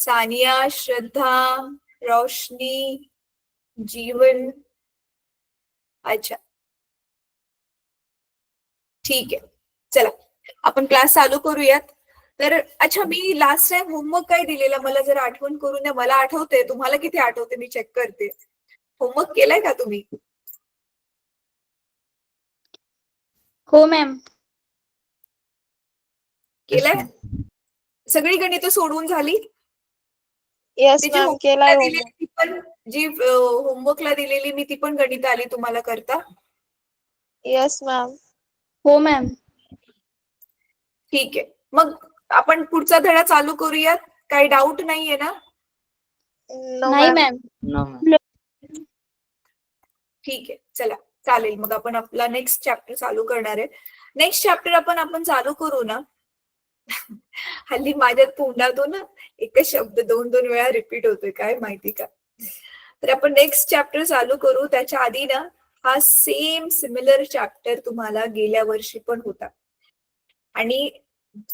सानिया, श्रद्धा, रोशनी, जीवन. अच्छा, ठीक आहे. चला आपण क्लास चालू करूयात. तर अच्छा, मी लास्ट टाइम होमवर्क काय दिलेला मला जरा आठवण करून द्या. मला आठवते, तुम्हाला किती आठवते मी चेक करते. होमवर्क केलाय का तुम्ही? हो मॅम. केलाय? सगळी गणितं सोडवून झाली? येस मॅम, केलाय होमवर्क. ती पण जी होमवर्कला दिलेली मी ती पण गणित आली तुम्हाला करता? Yes ma'am. हो मॅम. ठीक आहे, मग आपण पुढचा धडा चालू करूयात. काही डाऊट नाहीये ना? नो नाही मॅम. मॅम. ठीक आहे, चला चालेल. मग आपण आपला नेक्स्ट चॅप्टर चालू करणार आहे. नेक्स्ट चॅप्टर आपण चालू करू ना. हल्ली माझ्या तोंडातून ना एकच शब्द दोन दोन वेळा रिपीट होतोय, काय माहिती का. तर आपण नेक्स्ट चॅप्टर चालू करू. त्याच्या आधी ना हा सेम सिमिलर चॅप्टर तुम्हाला गेल्या वर्षी पण होता, आणि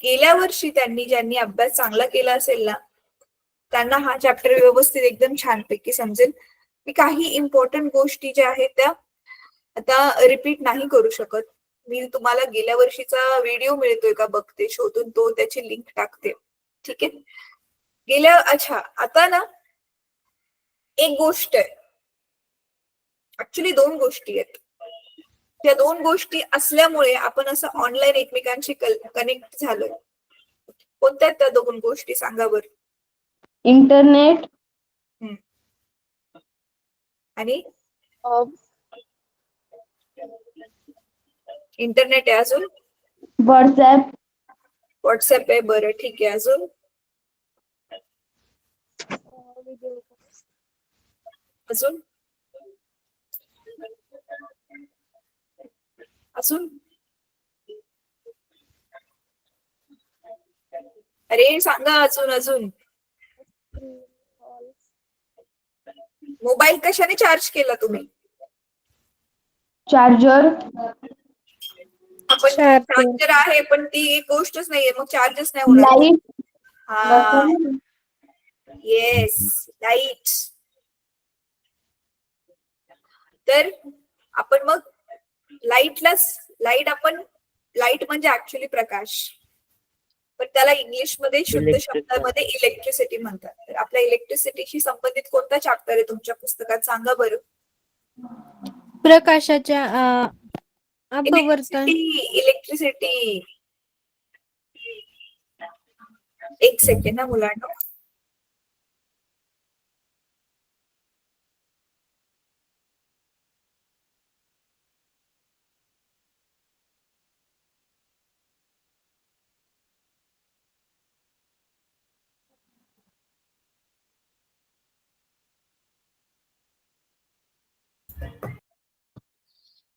गेल्या वर्षी ज्यांनी अभ्यास चांगला केला असेल ना त्यांना हा चॅप्टर व्यवस्थित एकदम छानपैकी समजेल. मी काही इम्पॉर्टंट गोष्टी ज्या आहेत त्या आता रिपीट नाही करू शकत. मी तुम्हाला गेल्या वर्षीचा व्हिडिओ मिळतोय का बघते, शोधून तो त्याची लिंक टाकते. ठीक आहे. अच्छा, आता ना एक गोष्ट आहे, ऍक्च्युली दोन गोष्टी आहेत. त्या दोन गोष्टी असल्यामुळे आपण असं ऑनलाईन एकमेकांशी कनेक्ट झालोय. कोणत्या त्या दोन गोष्टी सांगा बरं? इंटरनेट आणि इंटरनेट आहे, अजून व्हॉट्सॲप. व्हॉट्सअप आहे. बरं ठीक आहे, अजून अजून अजून अरे सांगा अजून. मोबाईल कशाने चार्ज केला तुम्ही? चार्जर. आपण चार्जर आहे पण ती एक गोष्टच नाहीये, मग चार्जच नाही होणार. लाईट. हा, येस, लाईट. तर आपण मग लाईट म्हणजे ऍक्च्युली प्रकाश, पण त्याला इंग्लिश मध्ये शुद्ध शब्दामध्ये इलेक्ट्रिसिटी म्हणतात. तर आपल्या इलेक्ट्रिसिटीशी संबंधित कोणता चॅप्टर आहे तुमच्या पुस्तकात सांगा बरं? प्रकाशाच्या अपवर्तन. इलेक्ट्रिसिटी. एक सेकंड ना मुलांना.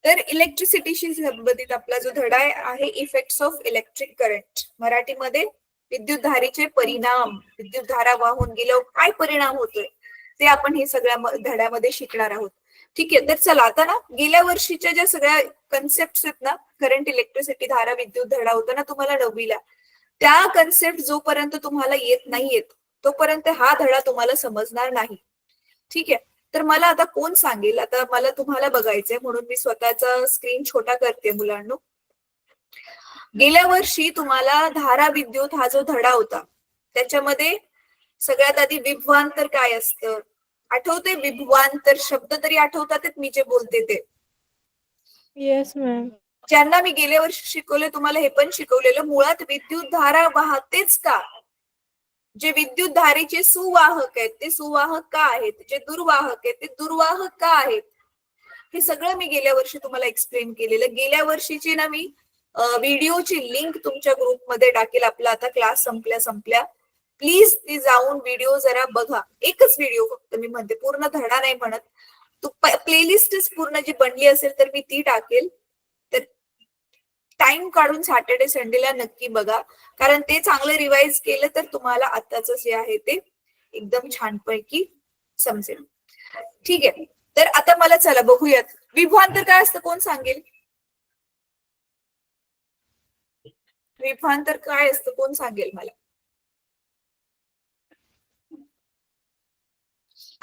तर इलेक्ट्रिसिटीशी संबंधित आपला जो धडा आहे इफेक्ट्स ऑफ इलेक्ट्रिक करंट, मराठीमध्ये विद्युत धारेचे परिणाम. विद्युत धारा वाहून गेल्यावर काय परिणाम होतोय ते आपण हे सगळ्या धड्यामध्ये शिकणार आहोत. ठीक आहे, तर चला आता ना गेल्या वर्षीच्या ज्या सगळ्या कन्सेप्ट आहेत ना, करंट, इलेक्ट्रिसिटी, धारा, विद्युत धडा होता ना तुम्हाला 9वीला, त्या कन्सेप्ट जोपर्यंत तुम्हाला येत नाहीयेत तोपर्यंत हा धडा तुम्हाला समजणार नाही. ठीक आहे, तर मला आता कोण सांगेल? आता मला तुम्हाला बघायचंय म्हणून मी स्वतःचा स्क्रीन छोटा करते मुलांनो. गेल्या वर्षी तुम्हाला धारा विद्युत हा जो धडा होता त्याच्यामध्ये सगळ्यात आधी विभवांतर काय असतं आठवते? विभवांतर शब्द तरी आठवतात मी जे बोलते ते? Yes ma'am. ज्यांना मी गेल्या वर्षी शिकवले तुम्हाला हे पण शिकवलेलं. मुळात विद्युत धारा वाहतेच का? जे विद्युत धारेचे सुवाहक आहेत ते सुवाहक का आहेत, जे दुर्वाहक आहेत ते दुर्वाहक का आहेत, हे सगळं मी गेल्या वर्षी तुम्हाला एक्सप्लेन केलेलं. गेल्या वर्षीची ना मी व्हिडिओची लिंक तुमच्या ग्रुपमध्ये टाकेल. आपला आता क्लास संपल्या प्लीज ती जाऊन व्हिडिओ जरा बघा. एकच व्हिडिओ फक्त मी म्हणते, पूर्ण धडा नाही म्हणत. तू प्लेलिस्टच पूर्ण जी बनली असेल तर मी ती टाकेल. तर टाइम काढून सॅटर्डे संडेला नक्की बघा, कारण ते चांगलं रिवाइज केलं तर तुम्हाला आताच जे आहे ते एकदम छानपैकी समजेल. ठीक आहे, तर आता मला चला बघूयात विभवांतर काय असतं. कोण सांगेल? विभवांतर काय असतं कोण सांगेल मला?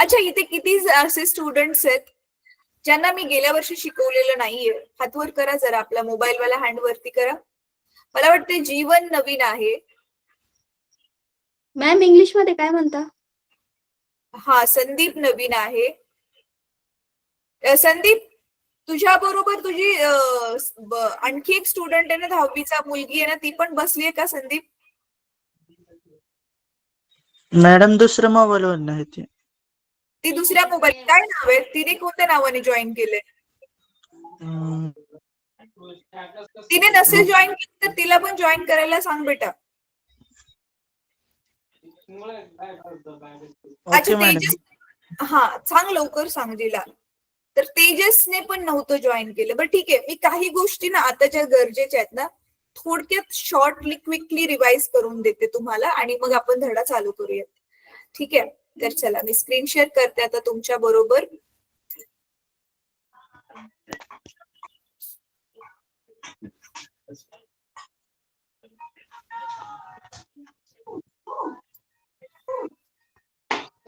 अच्छा, इथे किती असे स्टुडंट्स आहेत ज्यांना मी गेल्या वर्षी शिकवलेलं नाहीये? हातवर करा जरा, आपला मोबाईल वाला हँड वरती करा. मला वाटते जीवन नवीन आहे. मॅम इंग्लिश मध्ये काय म्हणता? हा, संदीप नवीन आहे. संदीप, तुझ्या बरोबर तुझी आणखी एक स्टुडंट आहे ना, 10वीचा मुलगी आहे ना, ती पण बसली आहे का संदीप? मॅडम दुसऱ्या मोबाईल वर नाही ते. ती दुसऱ्या मोबाईल, काय नाव आहे? तिने कोणत्या नावाने जॉईन केलंय? तिने नसेल जॉईन केलं तर तिला पण जॉईन करायला सांग बेटा. अच्छा, ओके मॅडम. तेजस, हा सांग लवकर, सांग तिला. तर तेजसने पण नव्हतं जॉईन केलं. बरं ठीक आहे, मी काही गोष्टी ना आता ज्या गरजेच्या आहेत ना, थोडक्यात शॉर्टली क्विकली रिवाइज करून देते तुम्हाला आणि मग आपण धडा चालू करूयात. ठीक आहे, तर चला मी स्क्रीन शेअर करते आता तुमच्या बरोबर.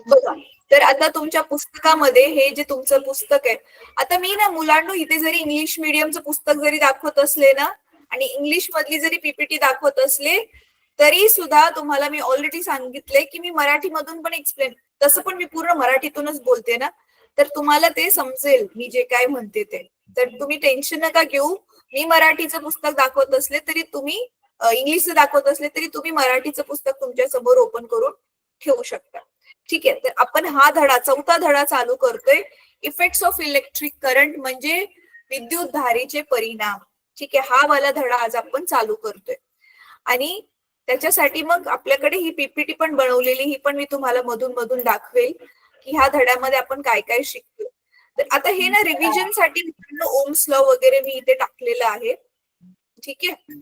बघा, तर आता तुमच्या पुस्तकामध्ये हे जे तुमचं पुस्तक आहे, आता मी ना मुलांना इथे जरी इंग्लिश मीडियमचं पुस्तक जरी दाखवत असले ना आणि इंग्लिश मधली जरी पीपीटी दाखवत असले तरी सुद्धा तुम्हाला मी ऑलरेडी सांगितले की मी मराठीमधून पण एक्सप्लेन, तसं पण मी पूर्ण मराठीतूनच बोलते ना, तर तुम्हाला ते समजेल मी जे काय म्हणते ते. तर तुम्ही टेन्शन नका घेऊ. मी मराठीचं पुस्तक दाखवत असले तरी तुम्ही इंग्लिशचं दाखवत असले तरी तुम्ही मराठीचं पुस्तक तुमच्या समोर ओपन करून ठेवू शकता. ठीक आहे, तर आपण हा धडा, चौथा धडा चालू करतोय. इफेक्ट्स ऑफ इलेक्ट्रिक करंट म्हणजे विद्युत धारेचे परिणाम. ठीक आहे, हा वाला धडा आज आपण चालू करतोय. आणि त्याच्यासाठी मग आपल्याकडे ही पीपीटी पण बनवलेली, ही पण मी तुम्हाला मधून मधून दाखवेल की ह्या धड्यामध्ये आपण काय काय शिकतो. तर आता हे ना रिव्हिजन साठी ओम्स लॉ वगैरे मी इथे टाकलेलं आहे. ठीक आहे,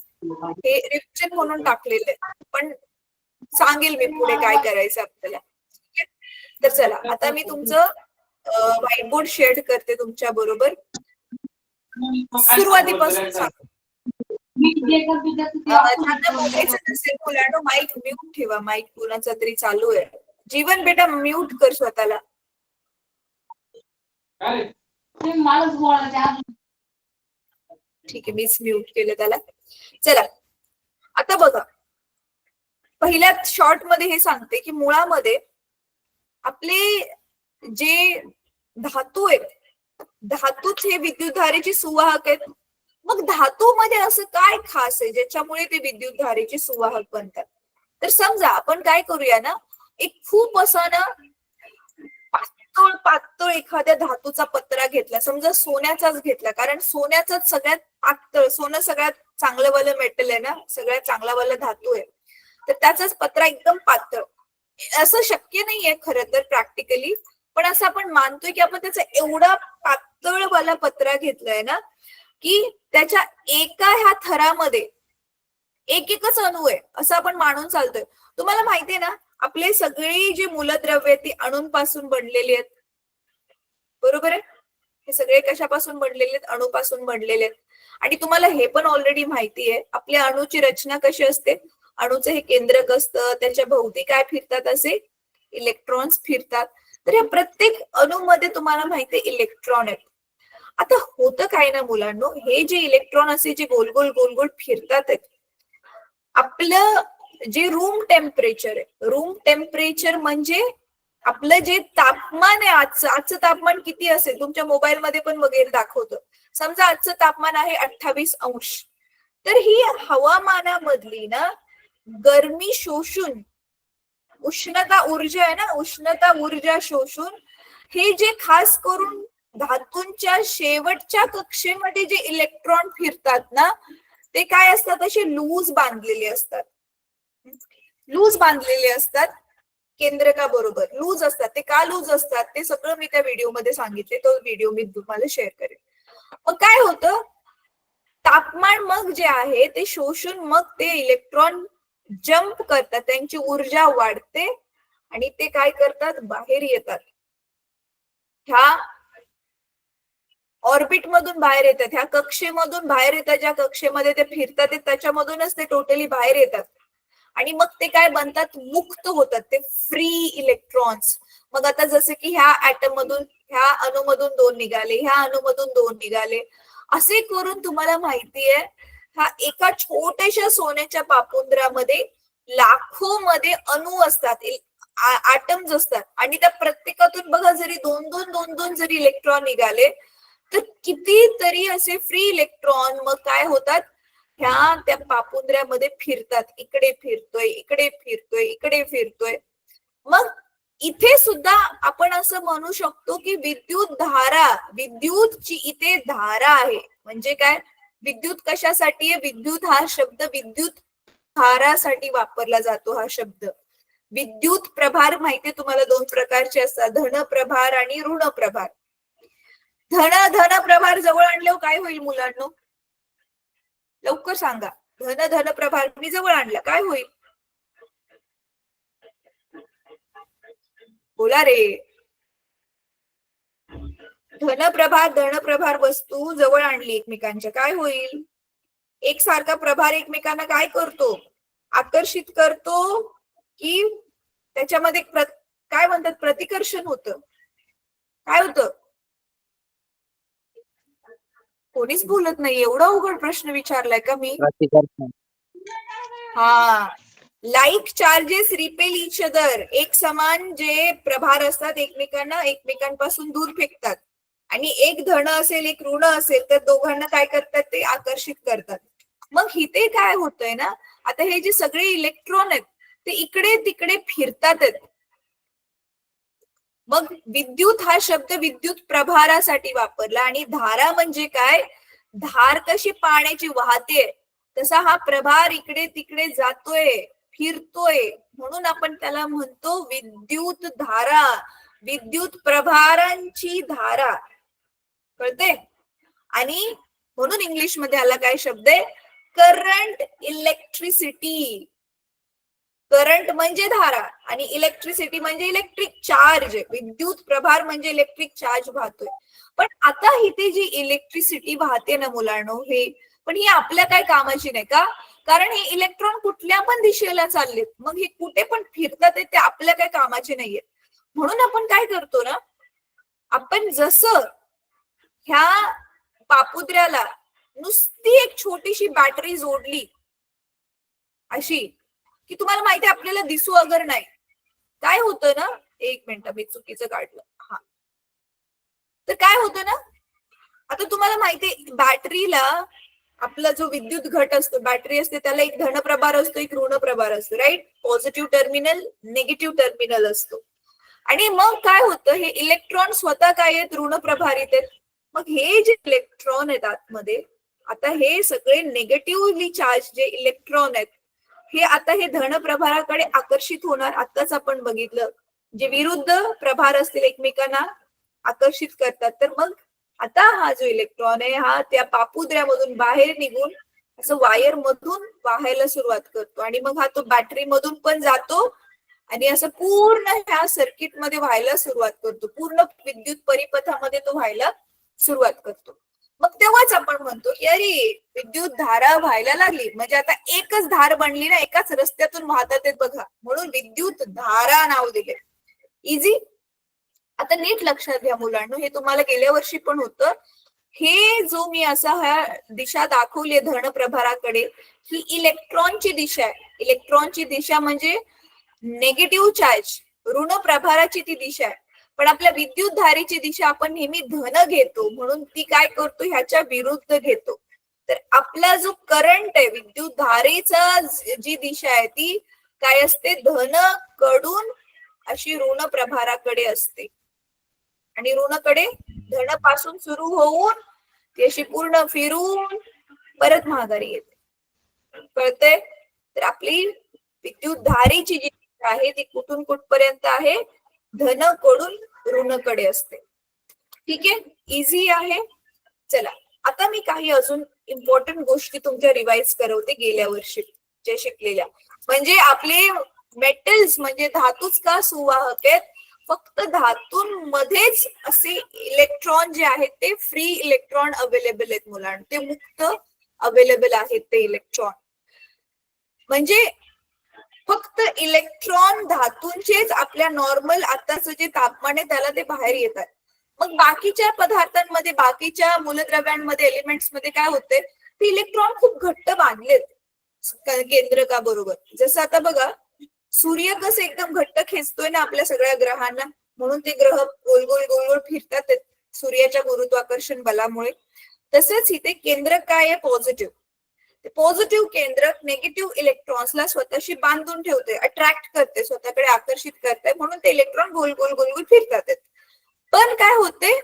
हे रिव्हिजन म्हणून टाकलेलं आहे, पण सांगेल मी पुढे काय करायचं आपल्याला. तर चला, आता मी तुमचं व्हाईट बोर्ड शेअर करते तुमच्या बरोबर. सुरुवातीपासून सांगतो. ज्यांना बोलायचं नसेल मुलांनो, माईक म्यूट ठेवा. माईक कोणाचा तरी चालू आहे. जीवन बेटा म्यूट कर स्वतःला. ठीक आहे, मीच म्यूट केलं त्याला. चला, आता बघा, पहिल्या शॉर्ट मध्ये हे सांगते की मुळामध्ये आपले जे धातू आहेत, धातूच हे विद्युतधारेचे सुवाहक आहेत. मग धातूमध्ये असं काय खास आहे ज्याच्यामुळे ते विद्युतधारेचे सुवाहक बनतात? तर समजा आपण काय करूया ना, एक खूप असा ना पातळ पातळ एखाद्या धातूचा पत्रा घेतला, समजा सोन्याचाच घेतला, कारण सोन्याचाच सगळ्यात पातळ, सोनं सगळ्यात चांगलं वालं मेटल आहे ना, सगळ्यात चांगला वाला धातू आहे, तर त्याचाच पत्रा एकदम पातळ. असं शक्य नाहीये खरं तर प्रॅक्टिकली, पण असं आपण मानतोय की आपण त्याचा एवढा पातळ वाला पत्रा घेतलाय ना की त्याच्या एका ह्या थरामध्ये एकच अणू आहे असं आपण मानून चालतोय. तुम्हाला माहितीये ना, आपले सगळे जे मूलद्रव्य ती अणूंपासून बनलेली आहेत, बरोबर आहे? हे सगळे कशापासून बनलेले आहेत? अणूपासून बनलेले आहेत. आणि तुम्हाला हे पण ऑलरेडी माहिती आहे आपल्या अणूची रचना कशी असते. अणूचं हे केंद्रक असतं, त्याच्या भोवती काय फिरतात? असे इलेक्ट्रॉन्स फिरतात. तर या प्रत्येक अणूमध्ये तुम्हाला माहिती आहे इलेक्ट्रॉन आहेत. आता होतं काय ना मुलांनो, हे जे इलेक्ट्रॉन असे जे गोल गोल गोल गोल फिरतात आहेत, आपलं जे रूम टेम्परेचर आहे, रूम टेम्परेचर म्हणजे आपलं जे तापमान आहे, आजचं तापमान किती असेल? तुमच्या मोबाईल मध्ये पण वगैरे दाखवतं. समजा आजचं तापमान आहे 28 अंश, तर ही हवामानामधली ना गरमी शोषून, उष्णता ऊर्जा आहे ना, उष्णता ऊर्जा शोषून हे जे खास करून धातूंच्या शेवटच्या कक्षेमध्ये जे इलेक्ट्रॉन फिरतात ना, ते काय असतात? असे लूज बांधलेले असतात. लूज बांधलेले असतात केंद्रकाबरोबर, लूज असतात. ते का लूज असतात ते सगळं मी त्या व्हिडिओमध्ये सांगितले, तो व्हिडिओ मी तुम्हाला शेअर करेन. मग काय होतं, तापमान मग जे आहे ते शोषून मग ते इलेक्ट्रॉन जम्प करतात, त्यांची ऊर्जा वाढते आणि ते काय करतात? बाहेर येतात. ह्या ऑर्बिट मधून बाहेर येतात, ह्या कक्षेमधून बाहेर येतात. ज्या कक्षेमध्ये ते फिरतात त्याच्यामधूनच ते टोटली बाहेर येतात आणि मग ते काय बनतात? मुक्त होतात, ते फ्री इलेक्ट्रॉन्स. मग आता जसं की ह्या ऍटम मधून, ह्या अणुमधून 2 निघाले, ह्या अणुमधून 2 निघाले, असे करून तुम्हाला माहितीये ह्या एका छोट्याशा सोन्याच्या पापुंद्रामध्ये लाखो मध्ये अणु असतात, ऍटम्स असतात, आणि त्या प्रत्येकातून बघा जरी 2-2 जरी इलेक्ट्रॉन निघाले तर कितीतरी असे फ्री इलेक्ट्रॉन मग काय होतात, ह्या त्या पापुंद्र्यामध्ये फिरतात, इकडे फिरतोय, इकडे फिरतोय, इकडे फिरतोय. मग इथे सुद्धा आपण असं म्हणू शकतो की विद्युत धारा, विद्युतची इथे धारा आहे. म्हणजे काय, विद्युत कशासाठी आहे, विद्युत हा शब्द विद्युत धारासाठी वापरला जातो. हा शब्द विद्युत प्रभार माहितीये तुम्हाला 2 प्रकारचे असतात, धन प्रभार आणि ऋण प्रभार. धन प्रभार जवळ आणल्यावर काय होईल मुलांनो, लवकर सांगा. धन प्रभार मी जवळ आणला काय होईल, बोला रे. धन प्रभार वस्तू जवळ आणली एकमेकांच्या काय होईल, एकसारखा प्रभार एकमेकांना काय करतो, आकर्षित करतो, की त्याच्यामध्ये काय म्हणतात, प्रतिकर्षण होतं. काय होतं, कोणीच बोलत नाही. एवढा अवघड प्रश्न विचारलाय का मी. हा, like charges repel each other. एक समान जे प्रभार असतात एकमेकांना एकमेकांपासून दूर फेकतात, आणि एक धन असेल एक ऋण असेल तर दोघांना काय करतात, ते आकर्षित करतात. मग इथे काय होतंय ना, आता हे जे सगळे इलेक्ट्रॉन आहेत ते इकडे तिकडे फिरतात. मग विद्युत हा शब्द विद्युत प्रभारासाठी वापरला. आणि धारा म्हणजे काय, धार कशी पाण्याची वाहते तसा हा प्रभार इकडे तिकडे जातोय, फिरतोय, म्हणून आपण त्याला म्हणतो विद्युत धारा, विद्युत प्रभारांची धारा. कळते. आणि म्हणून इंग्लिश मध्ये आला काय शब्द आहे, करंट इलेक्ट्रिसिटी. करंट म्हणजे धारा आणि इलेक्ट्रिसिटी म्हणजे इलेक्ट्रिक चार्ज. विद्युत प्रभार म्हणजे इलेक्ट्रिक चार्ज वाहतोय. पण आता इथे जी इलेक्ट्रिसिटी वाहते ना मुलांनो, हे पण ही आपल्या काय कामाची नाही का, कारण हे इलेक्ट्रॉन कुठल्या पण दिशेला चाललेत, मग हे कुठे पण फिरतात, ते आपल्या काय कामाचे नाहीये. म्हणून आपण काय करतो ना, आपण जसं ह्या पापुद्र्याला नुसती एक छोटीशी बॅटरी जोडली अशी, की तुम्हाला माहिती आहे आपल्याला दिसू अगर नाही, काय होतं ना, एक मिनिट मी चुकीचं काढलं. हा, तर काय होतं ना, आता तुम्हाला माहितीये बॅटरीला आपला जो विद्युत घट असतो, बॅटरी असते, त्याला एक धन प्रभार असतो, एक ऋण प्रभार असतो, right. Positive terminal, negative terminal असतो. आणि मग काय होतं, हे इलेक्ट्रॉन स्वतः काय आहेत, ऋण प्रभारित आहेत. मग हे जे इलेक्ट्रॉन आहेत आतमध्ये, आता हे सगळे निगेटिव्हली चार्ज जे इलेक्ट्रॉन आहेत, हे आता हे धन प्रभाराकडे आकर्षित होणार. आताच आपण बघितलं, जे विरुद्ध प्रभार असतील एकमेकांना आकर्षित करतात. तर मग आता हा जो इलेक्ट्रॉन आहे हा त्या पापुद्र्यामधून बाहेर निघून असं वायर मधून वाहायला सुरुवात करतो, आणि मग हा तो बॅटरी मधून पण जातो आणि असं पूर्ण ह्या सर्किट मध्ये व्हायला सुरुवात करतो, पूर्ण विद्युत परिपथामध्ये तो व्हायला सुरुवात करतो. मग तेव्हाच आपण म्हणतो की अरे विद्युत धारा व्हायला लागली, म्हणजे आता एकच धार बनली ना, एकाच रस्त्यातून वाहतात आहेत बघा, म्हणून विद्युत धारा नाव दिले. इझी. आता नीट लक्षात घ्या मुलांनो, हे तुम्हाला गेल्या वर्षी पण होतं. हे जो मी असा ह्या दिशा दाखवली धन प्रभाराकडे, ही इलेक्ट्रॉनची दिशा आहे. इलेक्ट्रॉनची दिशा म्हणजे नेगेटिव्ह चार्ज, ऋण प्रभाराची ती दिशा आहे. पण आपल्या विद्युत धारेची दिशा आपण नेहमी धन घेतो, म्हणून ती काय करतो, ह्याच्या विरुद्ध घेतो. तर आपला जो करंट आहे, विद्युत धारेचा जी दिशा आहे ती काय असते, धन कडून अशी ऋण प्रभाराकडे असते, आणि ऋणकडे धन पासून सुरू होऊन ती अशी पूर्ण फिरून परत माघारी येते. कळते. तर आपली विद्युत धारेची जी दिशा आहे ती कुठून कुठपर्यंत आहे, धन कडून ऋणकडे असते. ठीक आहे, इझी आहे. चला आता मी काही अजून इम्पॉर्टंट गोष्टी तुमच्या रिवाइज करवते गेल्या वर्षी जे शिकलेल्या. म्हणजे आपले मेटल्स म्हणजे धातूच का सुवाहक आहेत, फक्त धातूंमध्येच असे इलेक्ट्रॉन जे आहेत ते फ्री इलेक्ट्रॉन अवेलेबल आहेत मुलांना, ते मुक्त अवेलेबल आहेत ते इलेक्ट्रॉन. म्हणजे फक्त फक्त इलेक्ट्रॉन धातूंचेच आपल्या नॉर्मल आताचं जे तापमान आहे त्याला ते बाहेर येतात. मग बाकीच्या पदार्थांमध्ये, बाकीच्या मूलद्रव्यांमध्ये, एलिमेंट्स मध्ये काय होते, ते इलेक्ट्रॉन खूप घट्ट बांधलेत केंद्रकाबरोबर. जसं आता बघा, सूर्य कसं एकदम घट्ट खेचतोय ना आपल्या सगळ्या ग्रहांना, म्हणून ते ग्रह गोल गोल गोल गोल फिरतात सूर्याच्या गुरुत्वाकर्षण बलामुळे. तसेच इथे केंद्रक काय आहे, पॉझिटिव्ह. पॉझिटिव्ह केंद्रक निगेटिव्ह इलेक्ट्रॉन्सला स्वतःशी बांधून ठेवते, अट्रॅक्ट करते, स्वतःकडे आकर्षित करते, म्हणून ते इलेक्ट्रॉन गोल गोल गोल गोल फिरतात. पण काय होते,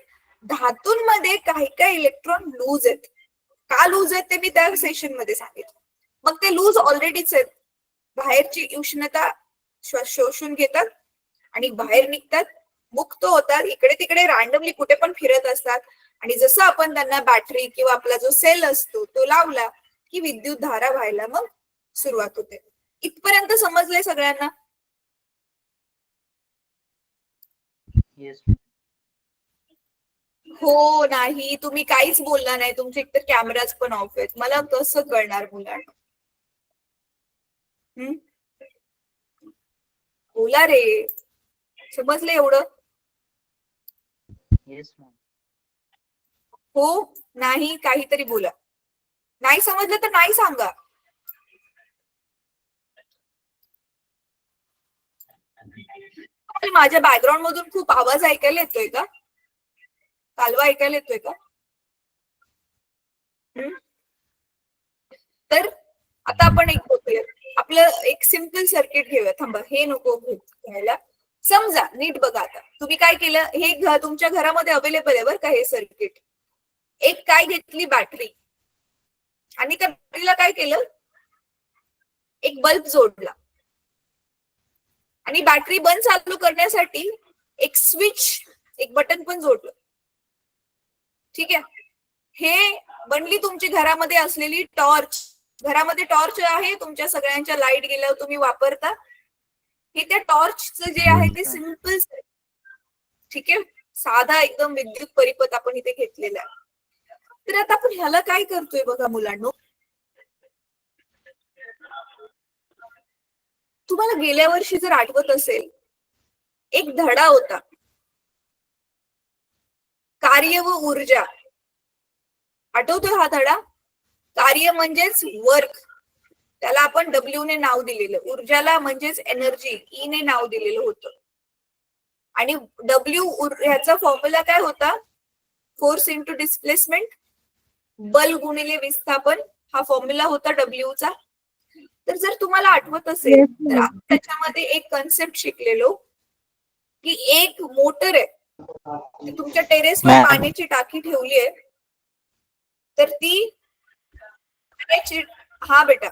धातूंमध्ये काही काही इलेक्ट्रॉन लूज आहेत. का लूज आहेत ते मी त्या सेशन मध्ये सांगितलं. मग ते लूज ऑलरेडीच आहेत, बाहेरची उष्णता शोषून घेतात आणि बाहेर निघतात, मुक्त होतात, इकडे तिकडे रॅन्डमली कुठे पण फिरत असतात. आणि जसं आपण त्यांना बॅटरी किंवा आपला जो सेल असतो तो लावला की विद्युत धारा व्हायला मग सुरुवात होते. इथपर्यंत समजलंय सगळ्यांना? हो नाही, तुम्ही काहीच बोलला नाही, तुमचे एकतर कॅमेराज पण ऑफ आहेत, मला कसं कळणार मुलांना? बोला रे, समजलं एवढं? हो नाही, काहीतरी बोला. नाही समजलं तर नाही सांगा. माझ्या बॅकग्राऊंड मधून खूप आवाज ऐकायला येतोय का? कालवा ऐकायला येतोय का? तर आता आपण एक बघूया, आपलं एक सिंपल सर्किट घेऊया. थांबा, हे नको घ्यायला. समजा नीट बघा, आता तुम्ही काय केलं, हे तुमच्या घरामध्ये अवेलेबल आहे बरं का हे सर्किट. एक काय घेतली, बॅटरी, आणि त्या बॅटरीला काय केलं, एक बल्ब जोडला, आणि बॅटरी बंद चालू करण्यासाठी एक स्विच, एक बटन पण जोडलं. ठीक आहे, हे बनली तुमची घरामध्ये असलेली टॉर्च. घरामध्ये टॉर्च आहे, तुमच्या सगळ्यांच्या लाईट गेल्यावर तुम्ही वापरता. हे त्या टॉर्चचं जे आहे ते सिंपल, ठीक आहे, साधा एकदम विद्युत परिपथ आपण इथे घेतलेला आहे. तर आता आपण ह्याला काय करतोय बघा मुलांनो, तुम्हाला गेल्या वर्षी जर आठवत असेल, एक धडा होता, कार्य व ऊर्जा. आठवतोय हा धडा? कार्य म्हणजेच वर्क, त्याला आपण डब्ल्यू ने नाव दिलेलं. ऊर्जाला म्हणजेच एनर्जी, ई ने नाव दिलेलं होतं. आणि डब्ल्यू ह्याचा फॉर्म्युला काय होता, फोर्स इंटू डिस्प्लेसमेंट, बल गुणिले विस्थापन, हा फॉर्म्युला होता डब्ल्यूचा. तर जर तुम्हाला आठवत असेल तर आपण त्याच्यामध्ये एक कन्सेप्ट शिकलेलो की एक मोटर आहे, तुमच्या टेरेसवर पाण्याची टाकी ठेवली आहे, तर ती हा बेटा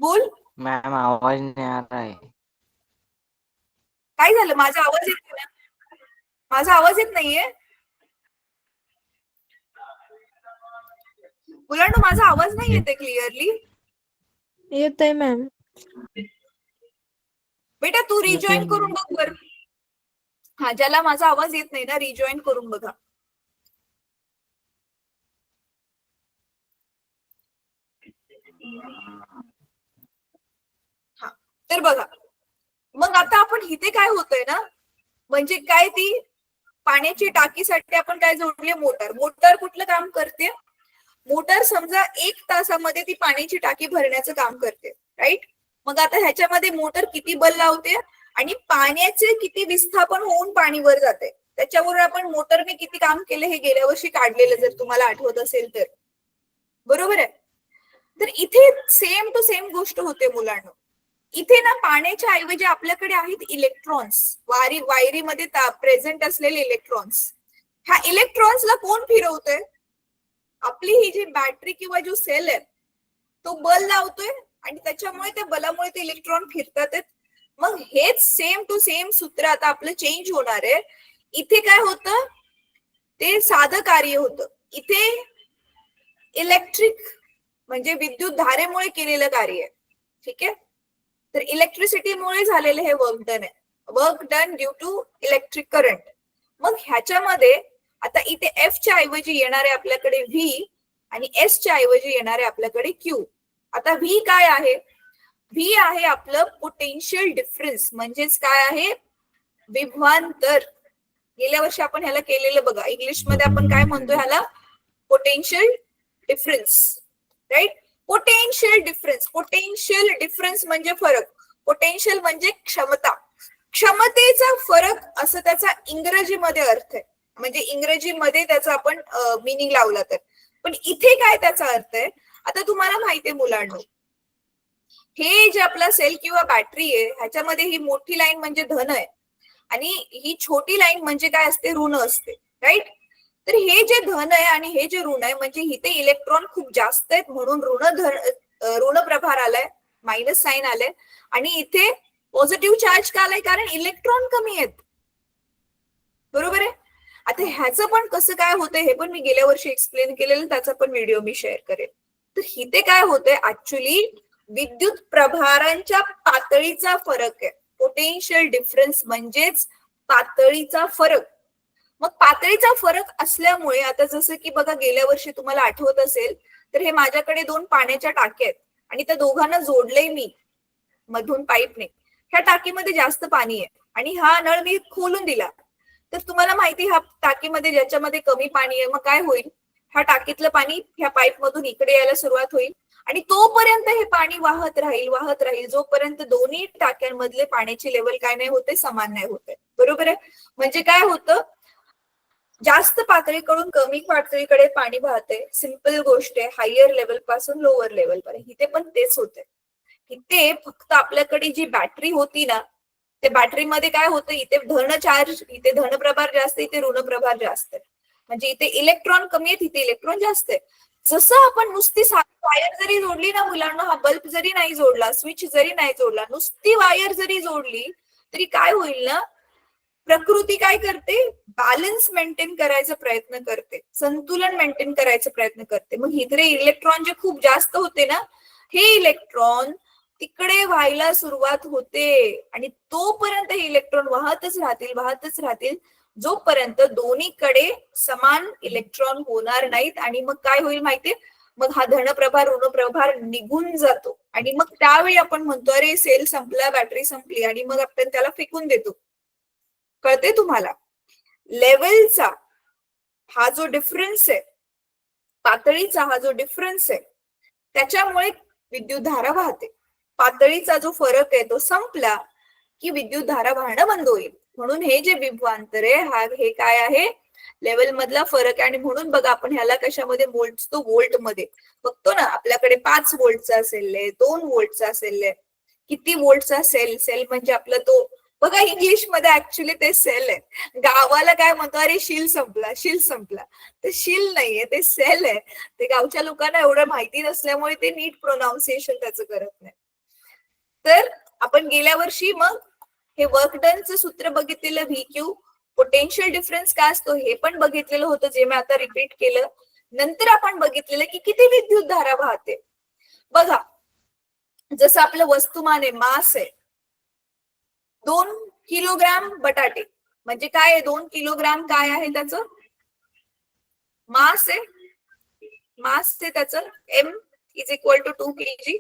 बोल. मॅम आवाज नहीं आ रहा है. काय झालं, माझा आवाज येत नाही? माझा आवाज येत नाहीये मुलांनो? माझा आवाज नाही येते क्लिअरली? येतोय मॅम. बेटा तू रिजॉईन करून बघ बर. हा, ज्याला माझा आवाज येत नाही ना, रिजॉईन करून बघा. हा, तर बघा, मग आता आपण इथे काय होतंय ना, म्हणजे काय, ती पाण्याची टाकीसाठी आपण काय जोडले, मोटर. मोटर कुठलं काम करते, मोटर समजा 1 तासामध्ये ती पाण्याची टाकी भरण्याचं काम करते, राईट. मग आता ह्याच्यामध्ये मोटर किती बल लावते आणि पाण्याचे किती विस्थापन होऊन पाणी वर जाते, त्याच्यावर आपण मोटरने किती काम केले हे गेल्या वर्षी काढलेलं, जर तुम्हाला आठवत असेल तर. बरोबर आहे. तर इथे सेम टू सेम गोष्ट होते मुलांना. इथे ना पाण्याच्या ऐवजी आपल्याकडे आहेत इलेक्ट्रॉन्स, वायरीमध्ये प्रेझेंट असलेले इलेक्ट्रॉन्स. ह्या इलेक्ट्रॉन्सला कोण फिरवतोय, आपली ही जी बॅटरी किंवा जो सेल आहे तो बल लावतोय, आणि त्याच्यामुळे त्या बलामुळे ते इलेक्ट्रॉन फिरतात. मग हेच सेम टू सेम सूत्र आता आपलं चेंज होणार आहे. इथे काय होतं, ते साधं कार्य होतं, इथे इलेक्ट्रिक म्हणजे विद्युत धारेमुळे केलेलं कार्य आहे. ठीक आहे, तर इलेक्ट्रिसिटीमुळे झालेलं हे वर्क डन आहे, work done due to electric current. मग ह्याच्यामध्ये आता इथे एफ च्या ऐवजी येणार आहे आपल्याकडे व्ही, आणि एस च्या ऐवजी येणार आहे आपल्याकडे क्यू. आता व्ही काय आहे? व्ही आहे आपलं पोटेन्शियल डिफरन्स, म्हणजेच काय आहे? विभवांतर. गेल्या वर्षी आपण ह्याला केलेलं बघा, इंग्लिश मध्ये आपण काय म्हणतो ह्याला? Potential difference, right? Potential difference. Potential difference म्हणजे फरक. पोटेन्शियल म्हणजे क्षमता, क्षमतेचा फरक असं त्याचा इंग्रजीमध्ये अर्थ आहे. म्हणजे इंग्रजीमध्ये त्याचा आपण मिनिंग लावला तर. पण इथे काय त्याचा अर्थ आहे? आता तुम्हाला माहितीये मुलांनो, हे जे आपला सेल किंवा बॅटरी आहे ह्याच्यामध्ये ही मोठी लाईन म्हणजे धन आहे आणि ही छोटी लाईन म्हणजे काय असते? ऋण असते, राईट? तर हे जे धन आहे आणि हे जे ऋण आहे म्हणजे इथे इलेक्ट्रॉन खूप जास्त आहेत म्हणून ऋण प्रभार आलाय, मायनस साइन आलाय. आणि इथे पॉझिटिव्ह चार्ज का आलाय? कारण इलेक्ट्रॉन कमी आहेत, बरोबर आहे. आता ह्याचं पण कसं काय होतंय हे पण मी गेल्या वर्षी एक्सप्लेन केलेलं, त्याचा पण व्हिडिओ मी शेअर करेल. तर इथे काय होतंय? ऍक्च्युली विद्युत प्रभारांच्या पातळीचा फरक आहे. पोटेन्शियल डिफरन्स म्हणजेच पातळीचा फरक. मग पातळीचा फरक असल्यामुळे आता जसं की बघा गेल्या वर्षी तुम्हाला आठवत असेल तर हे माझ्याकडे 2 पाण्याच्या टाक्या आहेत आणि त्या दोघांना जोडलंय मी मधून पाईपने. ह्या टाकीमध्ये जास्त पाणी आहे आणि हा नळ मी खोलून दिला तर तुम्हाला माहिती ह्या टाकीमध्ये ज्याच्यामध्ये कमी पाणी आहे मग काय होईल? ह्या टाकीतलं पाणी ह्या पाईप मधून इकडे यायला सुरुवात होईल आणि तोपर्यंत हे पाणी वाहत राहील जोपर्यंत दोन्ही टाक्यांमधले पाण्याची लेवल काय नाही होते? समान नाही होते, बरोबर आहे. म्हणजे काय होतं? जास्त पातळीकडून कमी पातळीकडे पाणी वाहते. सिंपल गोष्ट आहे. हायर लेवल पासून लोअर लेवल पर्यंत. इथे पण तेच होते. इथे फक्त आपल्याकडे जी बॅटरी होती ना, त्या बॅटरीमध्ये काय होतं? इथे धन चार्ज, इथे धन प्रभार जास्त, इथे ऋण प्रभार जास्त आहे. म्हणजे इथे इलेक्ट्रॉन कमी आहेत, इथे इलेक्ट्रॉन जास्त आहे. जसं आपण नुसती वायर जरी जोडली ना मुलांना, हा बल्ब जरी नाही जोडला, स्विच जरी नाही जोडला, नुसती वायर जरी जोडली तरी काय होईल ना? प्रकृती काय करते? बॅलन्स मेंटेन करायचा प्रयत्न करते, संतुलन मेंटेन करायचा प्रयत्न करते. मग इथे इलेक्ट्रॉन जे खूप जास्त होते ना, हे इलेक्ट्रॉन तिकडे व्हायला सुरुवात होते आणि तोपर्यंत हे इलेक्ट्रॉन वाहतच राहतील जोपर्यंत दोन्हीकडे समान इलेक्ट्रॉन होणार नाहीत. आणि मग काय होईल माहितीये? मग हा धनप्रभार ऋणप्रभार निघून जातो आणि मग त्यावेळी आपण म्हणतो अरे सेल संपला, बॅटरी संपली, आणि मग आपण त्याला फेकून देतो. कळते तुम्हाला? लेवलचा हा जो डिफरन्स आहे, पातळीचा हा जो डिफरन्स आहे, त्याच्यामुळे विद्युत धारा वाहते. पातळीचा जो फरक आहे तो संपला की विद्युत धारा वाहणं बंद होईल. म्हणून हे जे विभवांतर आहे हे काय आहे? लेवल मधला फरक आहे. आणि म्हणून बघा आपण ह्याला कशामध्ये मोजतो? व्होल्ट मध्ये बघतो ना. आपल्याकडे 5 व्होल्टचा सेल आहे, 2 व्होल्टचा सेल आहे. किती व्होल्टचा सेल? सेल म्हणजे आपला तो बघा इंग्लिश मध्ये ऍक्च्युली ते सेल आहे. गावाला काय म्हणतो? अरे शील संपला. ते शील नाहीये, ते सेल आहे. ते गावच्या लोकांना एवढं माहिती नसल्यामुळे ते नीट प्रोनाउन्सिएशन त्याचं करत नाही. तर आपण गेल्या वर्षी मग हे वर्क डनचं सूत्र बघितलेलं, व्ही क्यू. पोटेन्शियल डिफरन्स काय असतो हे पण बघितलेलं होतं, जे मी आता रिपीट केलं. नंतर आपण बघितलेलं की किती विद्युत धारा वाहते. बघा जसं आपलं वस्तुमान आहे, मास आहे, 2 किलोग्राम बटाटे म्हणजे काय आहे? 2 किलोग्राम काय आहे त्याचं? मास आहे. मास आहे त्याचं m = 2 kg,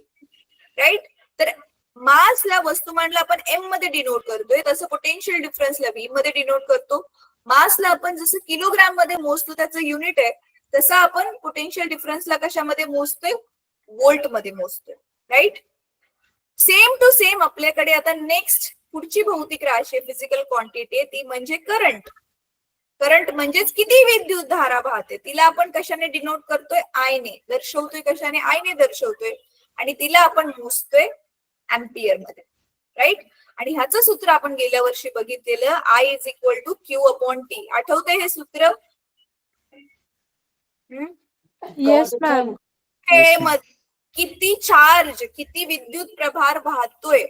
राईट? तर मासला, वस्तुमानला आपण m मध्ये डिनोट करतोय, तसं पोटेन्शियल डिफरन्सला v मध्ये डिनोट करतो. मासला आपण जसं किलोग्राम मध्ये मोजतो, त्याचं युनिट आहे, तसं आपण पोटेन्शियल डिफरन्सला कशामध्ये मोजतोय? व्होल्ट मध्ये मोजतोय, राईट? सेम टू सेम आपल्याकडे आता नेक्स्ट पुढची भौतिक राशी, फिजिकल क्वांटिटी आहे, ती म्हणजे करंट. करंट म्हणजेच किती विद्युत धारा वाहते. तिला आपण कशाने डिनोट करतोय? आय ने दर्शवतोय. कशाने? आय ने दर्शवतोय. आणि तिला आपण मोजतोय अँपियर मध्ये, राईट? आणि ह्याचं सूत्र आपण गेल्या वर्षी बघितलेलं, I = Q/T. आठवतंय हे सूत्र? Yes ma'am. किती चार्ज, किती विद्युत प्रभार वाहतोय,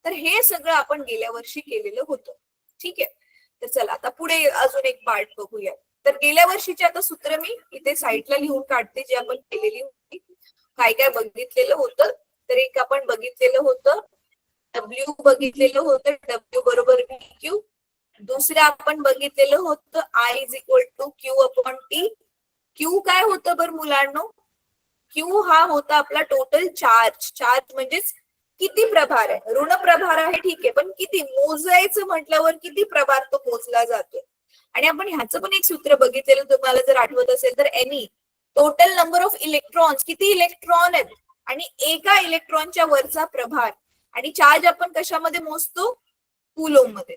तर हे सगळं आपण गेल्या वर्षी केलेलं होतं. ठीक आहे. तर चला आता पुढे अजून एक पार्ट बघूया. तर गेल्या वर्षीचे आता सूत्र मी इथे साईडला लिहून काढते, जे आपण केलेली होती. काय काय बघितलेलं होतं? तर एक आपण बघितलेलं होतं W बघितलेलं होतं, W बरोबर VQ. दुसरं आपण बघितलेलं होतं I = Q/T. Q काय होतं बरं मुलांनो? क्यू हा होता आपला टोटल चार्ज. चार्ज म्हणजेच किती प्रभार आहे. ऋण प्रभार आहे ठीक आहे, पण किती मोजायचं म्हटल्यावर किती प्रभार तो मोजला जातो. आणि आपण ह्याचं पण एक सूत्र बघितलेलं तुम्हाला जर आठवत असेल तर any total number of electrons, किती इलेक्ट्रॉन आहेत आणि एका इलेक्ट्रॉनच्या वरचा प्रभार. आणि चार्ज आपण कशामध्ये मोजतो? कुलोम मध्ये,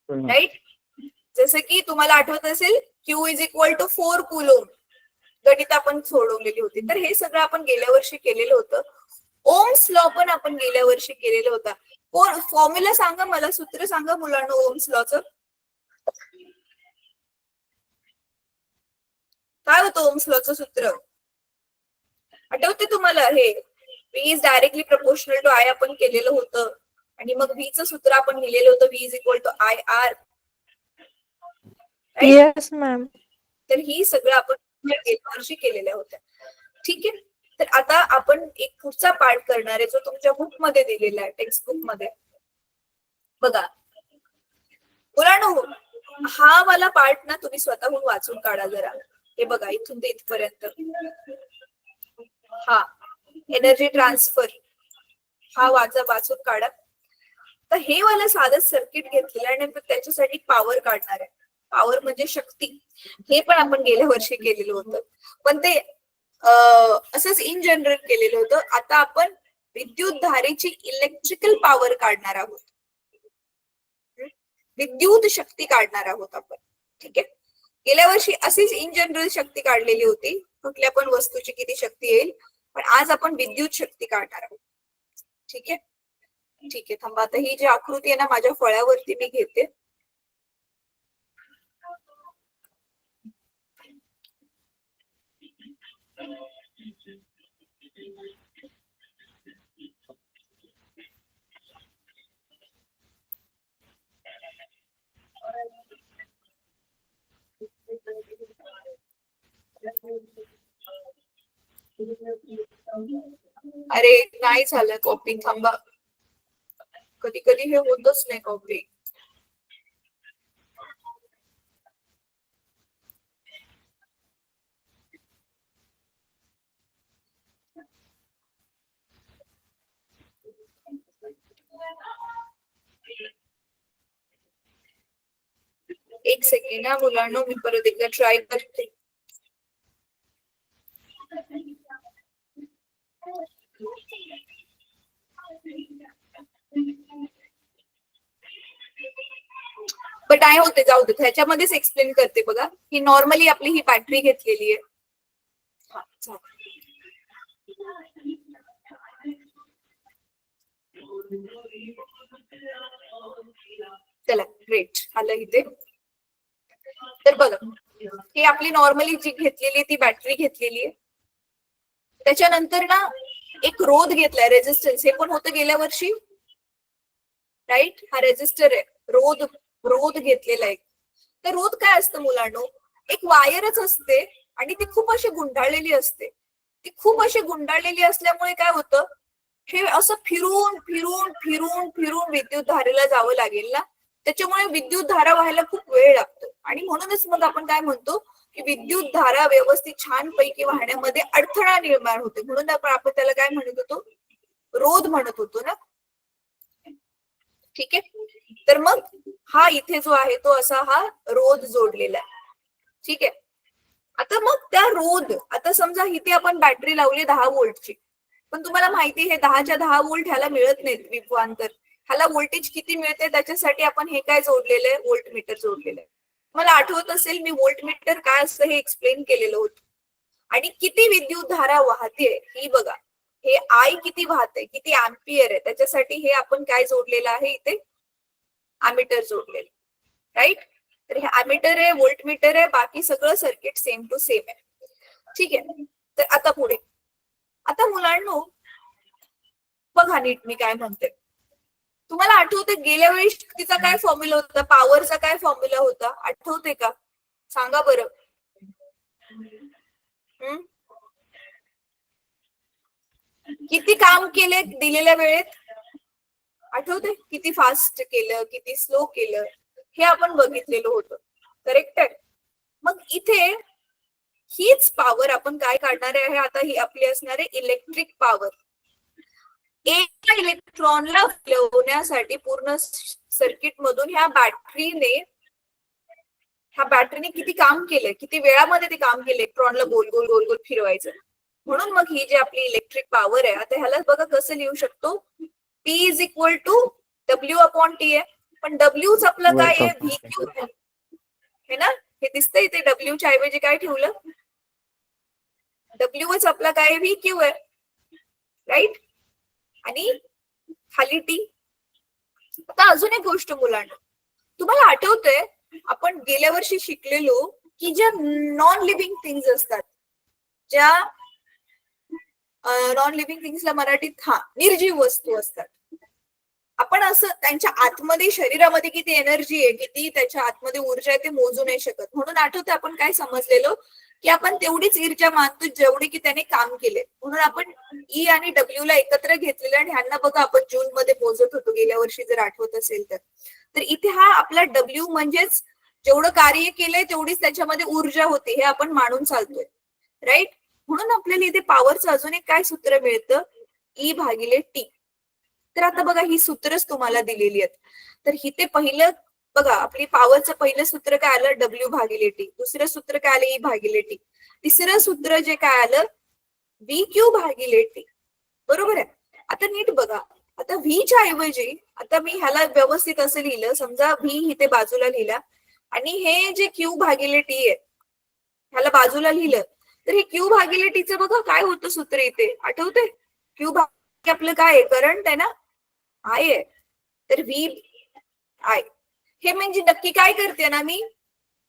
राईट. जसं की तुम्हाला आठवत असेल Q is equal to 4 coulomb गणित आपण सोडवलेली होती. तर हे सगळं आपण गेल्या वर्षी केलेलं होतं. ओम्स लॉ पण आपण गेल्या वर्षी केलेला होता. फॉर्म्युला सांगा मला, सूत्र सांगा मुलांना ओम्स लॉचं. काय होतं ओम्स लॉचं सूत्र? आठवते तुम्हाला? हे V is directly proportional to I आपण केलेलं होतं. आणि मग V चं सूत्र आपण लिहिलेलं होतं V is equal to IR. Yes, ma'am. तर ही सगळं आपण गेल्या वर्षी केलेल्या होत्या. ठीक आहे. तर आता आपण एक पुढचा पार्ट करणार आहे जो तुमच्या बुक मध्ये दिलेला आहे, टेक्स्ट बुक मध्ये. बघा मुलांनो, हा वाला पार्ट ना तुम्ही स्वतःहून वाचून काढा जरा. हे बघा इथून ते इथपर्यंत. हा एनर्जी ट्रान्सफर हा वाचून काढा. तर हे वाला साधं सर्किट घेतलेलं आहे आणि त्याच्यासाठी पॉवर काढणार आहे. पॉवर म्हणजे शक्ती. हे पण आपण गेल्या वर्षी केलेलं होतं, पण ते असंच इन जनरल केलेलं होतं. आता आपण विद्युत धारेची इलेक्ट्रिकल पॉवर काढणार आहोत, विद्युत शक्ती काढणार आहोत आपण. ठीक आहे. गेल्या वर्षी अशीच इन जनरल शक्ती काढलेली होती, कुठल्या पण वस्तूची किती शक्ती येईल, पण आज आपण विद्युत शक्ती काढणार आहोत. ठीक आहे. ठीक आहे, थांबा. आता ही जी आकृती आहे ना माझ्या फळ्यावरती मी घेते. अरे नाही झालं कॉपी, थांबा. कधी कधी हे होतच नाही कॉपी. एक सेकंड ना मुलांनो, मी परत एकदा ट्राय करते. बट काय होते, जाऊ दे, ह्याच्यामध्येच एक्सप्लेन करते. बघा ही नॉर्मली आपली ही बॅटरी घेतलेली आहे. चला ग्रेट, आलं इथे. तर बघा ही आपली नॉर्मली जी घेतलेली ती बॅटरी घेतलेली आहे. त्याच्यानंतर ना एक रोध घेतलाय, रेजिस्टन्स. हे पण होतं गेल्या वर्षी, राईट. हा रेजिस्टर आहे, रोध घेतलेला आहे. तर रोध काय असतं मुलांनो? एक वायरच असते आणि ती खूप अशी गुंडाळलेली असते. ती खूप अशी गुंडाळलेली असल्यामुळे काय होतं, हे असं फिरून फिरून फिरून फिरून विद्युत धारेला जावं लागेल ना. त्याच्यामुळे विद्युत धारा व्हायला खूप वेळ लागतो. आणि म्हणूनच मग आपण काय म्हणतो की विद्युत धारा व्यवस्थित छान पैकी वाहण्यामध्ये अडथळा निर्माण होते. म्हणून आपण त्याला काय म्हणत होतो? रोध म्हणत होतो ना. ठीक आहे. तर मग हा इथे जो आहे तो असा हा रोध जोडलेला आहे. ठीक आहे. आता मग त्या रोध, आता समजा इथे आपण बॅटरी लावली 10 व्होल्टची, पण तुम्हाला माहिती आहे 10च्या 10 व्होल्ट ह्याला मिळत नाहीत विभवांतर. ह्याला व्होल्टेज किती मिळते त्याच्यासाठी आपण हे काय जोडलेलं आहे? व्होल्टमीटर जोडलेलं आहे. मला आठवत असेल मी व्होल्टमीटर काय असतं हे एक्सप्लेन केलेलं होतं. आणि किती विद्युत धारा वाहते ही बघा. हे I किती वाहते, किती अँपियर आहे, त्याच्यासाठी हे आपण काय जोडलेलं आहे इथे? अॅमीटर जोडलेलं, राईट. तर हे अॅमीटर आहे, व्होल्टमीटर आहे, बाकी सगळं सर्किट सेम टू सेम आहे. ठीक आहे. तर आता पुढे, आता मुलांनो बघा नीट मी काय म्हणते. तुम्हाला आठवते गेल्या वेळी शक्तीचा काय फॉर्म्युला होता, पॉवरचा काय फॉर्म्युला होता, आठवते का? सांगा बरं. किती काम केले दिलेल्या वेळेत, आठवते? किती फास्ट केलं, किती स्लो केलं, हे आपण बघितलेलं होतं. करेक्ट आहे. मग इथे हीच पॉवर आपण काय काढणार आहे आता, ही आपली असणार आहे इलेक्ट्रिक पॉवर. एका इलेक्ट्रॉनला हलवण्यासाठी पूर्ण सर्किट मधून ह्या बॅटरीने किती काम केलंय, किती वेळामध्ये ते काम केले इलेक्ट्रॉनला गोल गोल गोल गोल फिरवायचं. म्हणून मग ही जी आपली इलेक्ट्रिक पॉवर आहे, आता ह्याला बघा कसं लिहू शकतो, P is equal to W/T आहे. पण Wच आपलं काय आहे, VQ आहे ना. हे दिसतंय इथे Wच्या ऐवजी काय ठेवलं, Wच आपला काय VQ आहे, राईट. आणि खाली T. आता अजून एक गोष्ट मुलांना, तुम्हाला आठवतंय आपण गेल्या वर्षी शिकलेलो की ज्या नॉन लिव्हिंग थिंग्स असतात, ज्या नॉन लिव्हिंग थिंग्सला मराठीत निर्जीव वस्तू असतात, आपण असं त्यांच्या आतमध्ये शरीरामध्ये किती एनर्जी आहे, किती त्याच्या आतमध्ये ऊर्जा आहे ते मोजू नाही शकत. म्हणून आठवतं आपण काय समजलेलो की आपण तेवढीच ऊर्जा मानतो जेवढी की त्याने काम केले. म्हणून आपण E आणि W ला एकत्र घेतलेलं आणि ह्यांना बघा आपण जून मध्ये मोजत होतो गेल्या वर्षी, जर आठवत असेल तर. तर इथे हा आपला W म्हणजेच जेवढं कार्य केलंय तेवढीच त्याच्यामध्ये ऊर्जा होती, हे आपण मानून चालतोय, राईट. म्हणून आपल्याला इथे पॉवरचं अजून एक काय सूत्र मिळतं, E/T. तर आता बघा ही सूत्रच तुम्हाला दिलेली आहेत. तर इथे पहिलं बघा, आपली पॉवरचं पहिलं सूत्र काय आलं, W/T. दुसरं सूत्र काय आलं, E/T. तिसरं सूत्र जे काय आलं, VQ/T. बरोबर आहे. आता नीट बघा, आता व्हीच्या ऐवजी आता मी ह्याला व्यवस्थित असं लिहिलं, समजा व्ही इथे बाजूला लिहिला आणि हे जे Q/T आहे ह्याला बाजूला लिहिलं, तर हे Q/Tचं बघा काय होतं सूत्र इथे, आठवतंय. Q आपलं काय आहे, करंट आहे ना, I आहे. तर VI हे म्हणजे नक्की काय करते ना, मी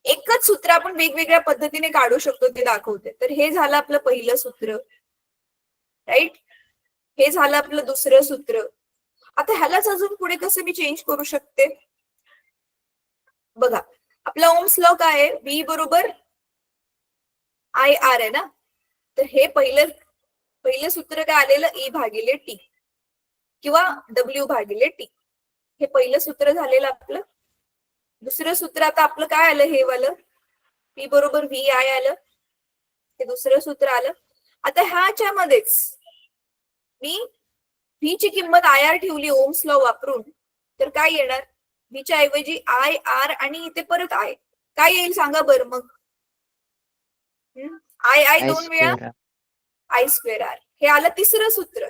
एकच सूत्र आपण वेगवेगळ्या पद्धतीने काढू शकतो ते दाखवते. तर हे झालं आपलं पहिलं सूत्र, राईट. हे झालं आपलं दुसरं सूत्र. आता ह्यालाच अजून पुढे कसं मी चेंज करू शकते, बघा आपला ओम्स लॉ काय आहे, V बरोबर IR आहे ना. तर हे पहिलं सूत्र काय आलेलं, E/T किंवा W/T. हे पहिलं सूत्र झालेलं आपलं. दुसरं सूत्र आता आपलं काय आलं, हे वालं P बरोबर VI आलं, हे दुसरं सूत्र आलं. आता ह्याच्यामध्येच मी V ची किंमत IR ठेवली ओम्स लॉ वापरून, तर काय येणार, V च्या ऐवजी IR आणि इथे परत I, काय येईल सांगा बरं मग. I दोन वेळा I²R. हे आलं तिसरं सूत्र,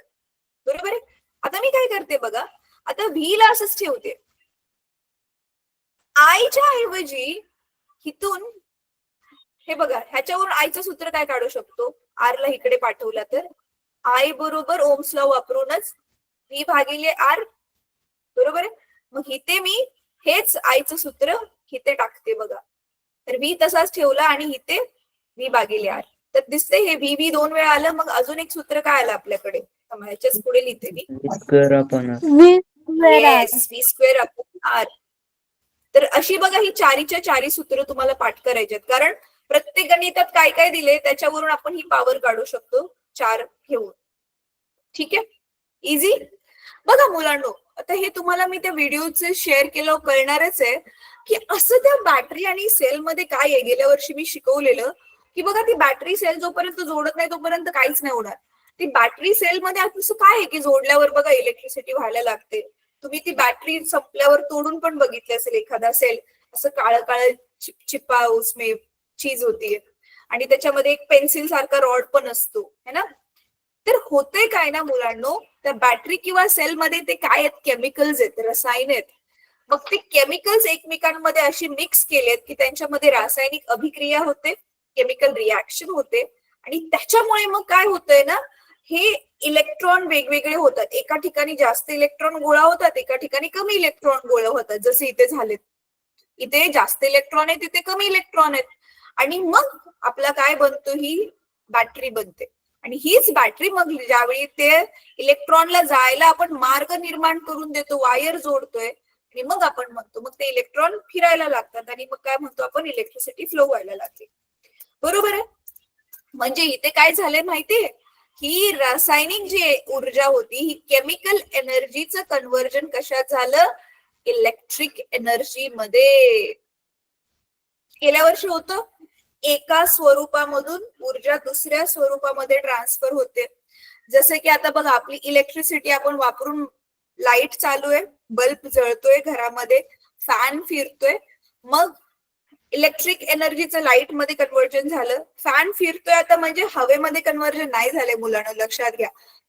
बरोबर आहे. आता मी काय करते बघा, आता V ला असंच ठेवते, आयच्या ऐवजी इथून हे बघा, ह्याच्यावरून आयचं सूत्र काय काढू शकतो, R ला इकडे पाठवला तर I बरोबर ओम्स लॉ वापरूनच V/R, बरोबर आहे. मग इथे मी हेच आयचं सूत्र इथे टाकते बघा. तर V तसाच ठेवला आणि इथे V/R. तर दिसते हे V दोन वेळा आलं. मग अजून एक सूत्र काय आलं आपल्याकडे, ह्याच्याच पुढे लिहिते मी, V²/R. तर अशी बघा ही चारीच्या चारी सूत्र तुम्हाला पाठ करायचे आहेत, कारण प्रत्येक गणितात काय काय दिले त्याच्यावरून आपण ही पॉवर काढू शकतो 4 घेऊन. ठीक आहे, इझी. बघा मुलांनो, आता हे तुम्हाला मी त्या व्हिडिओचे शेअर केलं कळणारच आहे की असं त्या बॅटरी आणि सेल मध्ये काय आहे. गेल्या वर्षी मी शिकवलेलं की बघा ती बॅटरी सेल जोपर्यंत जोडत नाही तोपर्यंत काहीच नाही होणार. ती बॅटरी सेल मध्ये असं काय आहे की जोडल्यावर बघा इलेक्ट्रिसिटी व्हायला लागते. तुम्ही ती बॅटरी संपल्यावर तोडून पण बघितली असेल, एखादा सेल असं काळं काळं चिपचिपा उसमे चीज होतीये आणि त्याच्यामध्ये एक पेन्सिल सारखा रॉड पण असतो, है ना. तर होते काय ना मुलांनो, त्या बॅटरी किंवा सेल मध्ये ते काय आहेत, केमिकल्स आहेत, रसायन आहेत. मग ते केमिकल्स एकमेकांमध्ये अशी मिक्स केलेत की त्यांच्यामध्ये रासायनिक अभिक्रिया होते, केमिकल रिॲक्शन होते आणि त्याच्यामुळे मग काय होतंय ना, हे इलेक्ट्रॉन वेगवेगळे होतात. एका ठिकाणी जास्त इलेक्ट्रॉन गोळा होतात, एका ठिकाणी कमी इलेक्ट्रॉन गोळा होतात, जसे इथे झालेत. इथे जास्त इलेक्ट्रॉन आहेत, इथे कमी इलेक्ट्रॉन आहेत आणि मग आपला काय बनतो, ही बॅटरी बनते. आणि हीच बॅटरी मग ज्यावेळी ते इलेक्ट्रॉनला जायला आपण मार्ग निर्माण करून देतो, वायर जोडतोय आणि मग आपण म्हणतो, मग ते इलेक्ट्रॉन फिरायला लागतात आणि मग काय म्हणतो आपण, इलेक्ट्रिसिटी फ्लो व्हायला लागते, बरोबर आहे. म्हणजे इथे काय झालंय माहितीये, ही रासायनिक जी ऊर्जा होती ही केमिकल एनर्जीचं कन्व्हर्जन कशात झालं, इलेक्ट्रिक एनर्जी मध्ये. गेल्या वर्षी होतं एका स्वरूपामधून ऊर्जा दुसऱ्या स्वरूपामध्ये ट्रान्सफर होते. जसे की आता बघा, आपली इलेक्ट्रिसिटी आपण वापरून लाईट चालू आहे, बल्ब जळतोय घरामध्ये, फॅन फिरतोय, मग इलेक्ट्रिक एनर्जीचं लाईट मध्ये कन्व्हर्जन झालं. फॅन फिरतोय आता म्हणजे हवेमध्ये कन्व्हर्जन नाही झालंय मुलांना, लक्षात घ्या.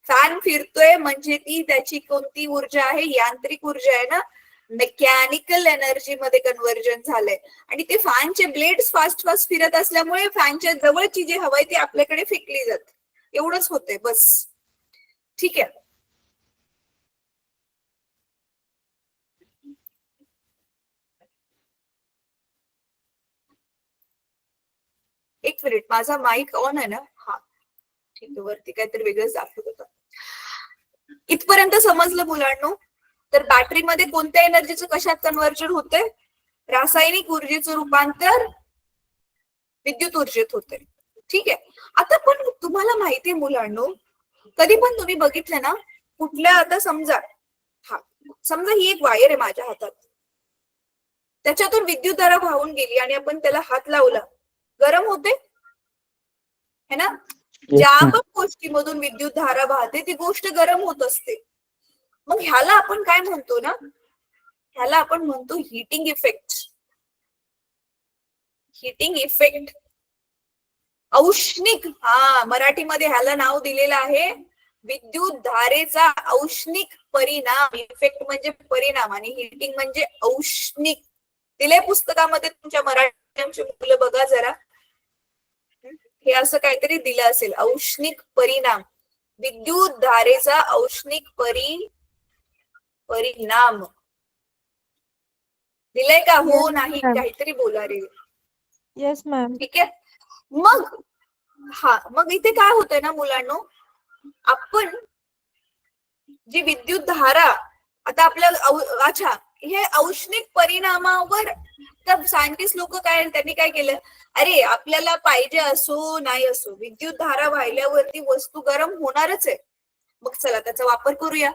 फॅन फिरतोय म्हणजे ती त्याची कोणती ऊर्जा आहे, यांत्रिक ऊर्जा आहे ना, मेकॅनिकल एनर्जी मध्ये कन्व्हर्जन झालंय. आणि ते फॅनचे ब्लेड्स फास्ट फास्ट फिरत असल्यामुळे फॅनच्या जवळची जी हवा आहे ती आपल्याकडे फेकली जाते. एवढंच होतंय बस. ठीक आहे. एक मिनिट, माझा माईक ऑन आहे ना? हा ठीक आहे. वरती काहीतरी वेगळंच दाखवत होतं. इथपर्यंत समजलं मुलांनो? तर बॅटरीमध्ये कोणत्या एनर्जीचं कशात कन्व्हर्जन होते? रासायनिक ऊर्जेचं रूपांतर विद्युत ऊर्जेत होते. ठीक आहे. आता पण तुम्हाला माहितीये मुलांनो, कधी पण तुम्ही बघितलं ना, कुठल्या, आता समजा ही एक वायर आहे माझ्या हातात, त्याच्यातून विद्युत धारा वाहून गेली आणि आपण त्याला हात लावला, गरम होते है ना? ज्या पण गोष्टीमधून विद्युत धारा वाहते ती गोष्ट गरम होत असते. मग ह्याला आपण काय म्हणतो ना, ह्याला आपण म्हणतो हिटिंग इफेक्ट. हिटिंग इफेक्ट, औष्णिक, मराठीमध्ये ह्याला नाव दिलेलं आहे विद्युत धारेचा औष्णिक परिणाम. इफेक्ट म्हणजे परिणाम आणि हिटिंग म्हणजे औष्णिक. दिले पुस्तकामध्ये तुमच्या मराठी मुलं बघा जरा, हे असं काहीतरी दिलं असेल, औष्णिक परिणाम, विद्युत धारेचा औष्णिक परिणाम दिलंय का? हो नाही काहीतरी बोला रे. Yes ma'am. ठीक आहे. मग इथे काय होतंय ना मुलांनो, आपण जी विद्युत धारा आता आपल्या, अच्छा, हे औष्णिक परिणामावर तर सायंटिस्ट लोक त्यांनी काय केलं, अरे आपल्याला पाहिजे असो नाही असो विद्युत धारा वाहिल्यावरती वस्तू गरम होणारच आहे, मग चला त्याचा वापर करूया.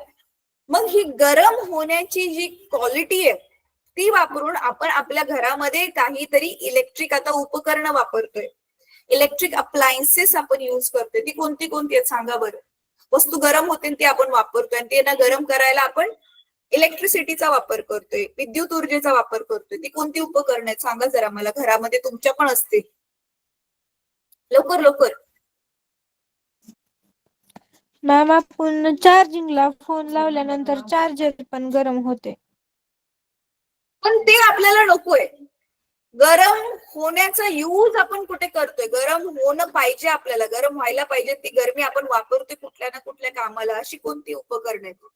मग ही गरम होण्याची जी क्वालिटी आहे ती वापरून आपण आपल्या घरामध्ये काहीतरी इलेक्ट्रिक आता उपकरणं वापरतोय, इलेक्ट्रिक अप्लायन्सेस आपण युज करतोय. ती कोणती कोणती आहेत सांगा बरं? वस्तू गरम होते ती आपण वापरतोय आणि त्यांना गरम करायला आपण इलेक्ट्रिसिटीचा वापर करतोय, विद्युत ऊर्जेचा वापर करतोय. ती कोणती उपकरणं आहेत सांगा जरा मला, घरामध्ये तुमच्या पण असतील, लवकर लवकर. मॅम, आपण चार्जिंगला फोन लावल्यानंतर चार्जर पण गरम होते. पण ते आपल्याला नकोय. गरम होण्याचा यूज आपण कुठे करतोय? गरम होणं पाहिजे, आपल्याला गरम व्हायला पाहिजे, ती गरमी आपण वापरतोय कुठल्या ना कुठल्या कामाला. अशी कोणती उपकरण आहेत?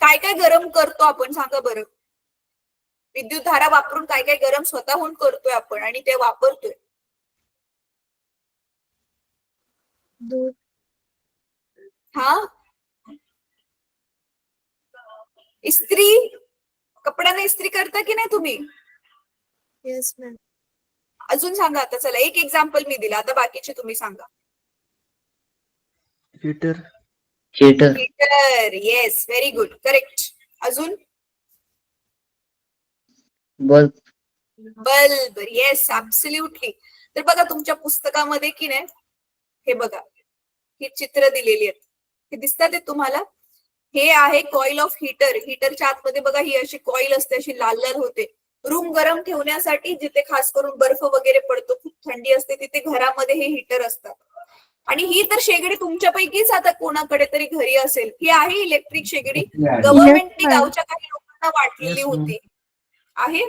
काय काय गरम करतो आपण सांगा बरं? विद्युत धारा वापरून काय काय गरम स्वतःहून करतोय आपण आणि ते वापरतोय. दूध. इस्त्री, कपड्यांना इस्त्री करता की नाही तुम्ही? Yes ma'am. अजून सांगा. आता चला एक एक्झाम्पल मी दिला, आता बाकीचे तुम्ही सांगा. Heater. Heater, yes, very good, correct. अजून? Bulb, yes, absolutely. तर बघा तुमच्या पुस्तकामध्ये की नाही, हे बघा ही चित्र दिलेली आहेत, हे दिसतात आहे तुम्हाला? हे आहे कॉईल ऑफ हीटर. हीटरच्या आतमध्ये बघा ही अशी कॉईल असते, अशी लाल लाल होते. रूम गरम ठेवण्यासाठी, जिथे खास करून बर्फ वगैरे पडतो, खूप थंडी असते, तिथे घरामध्ये हे हीटर असतात. आणि ही तर शेगडी तुमच्यापैकीच आता कोणाकडे तरी घरी असेल. ही आहे इलेक्ट्रिक शेगडी, गव्हर्नमेंटने गावच्या काही लोकांना वाटलेली होती, आहे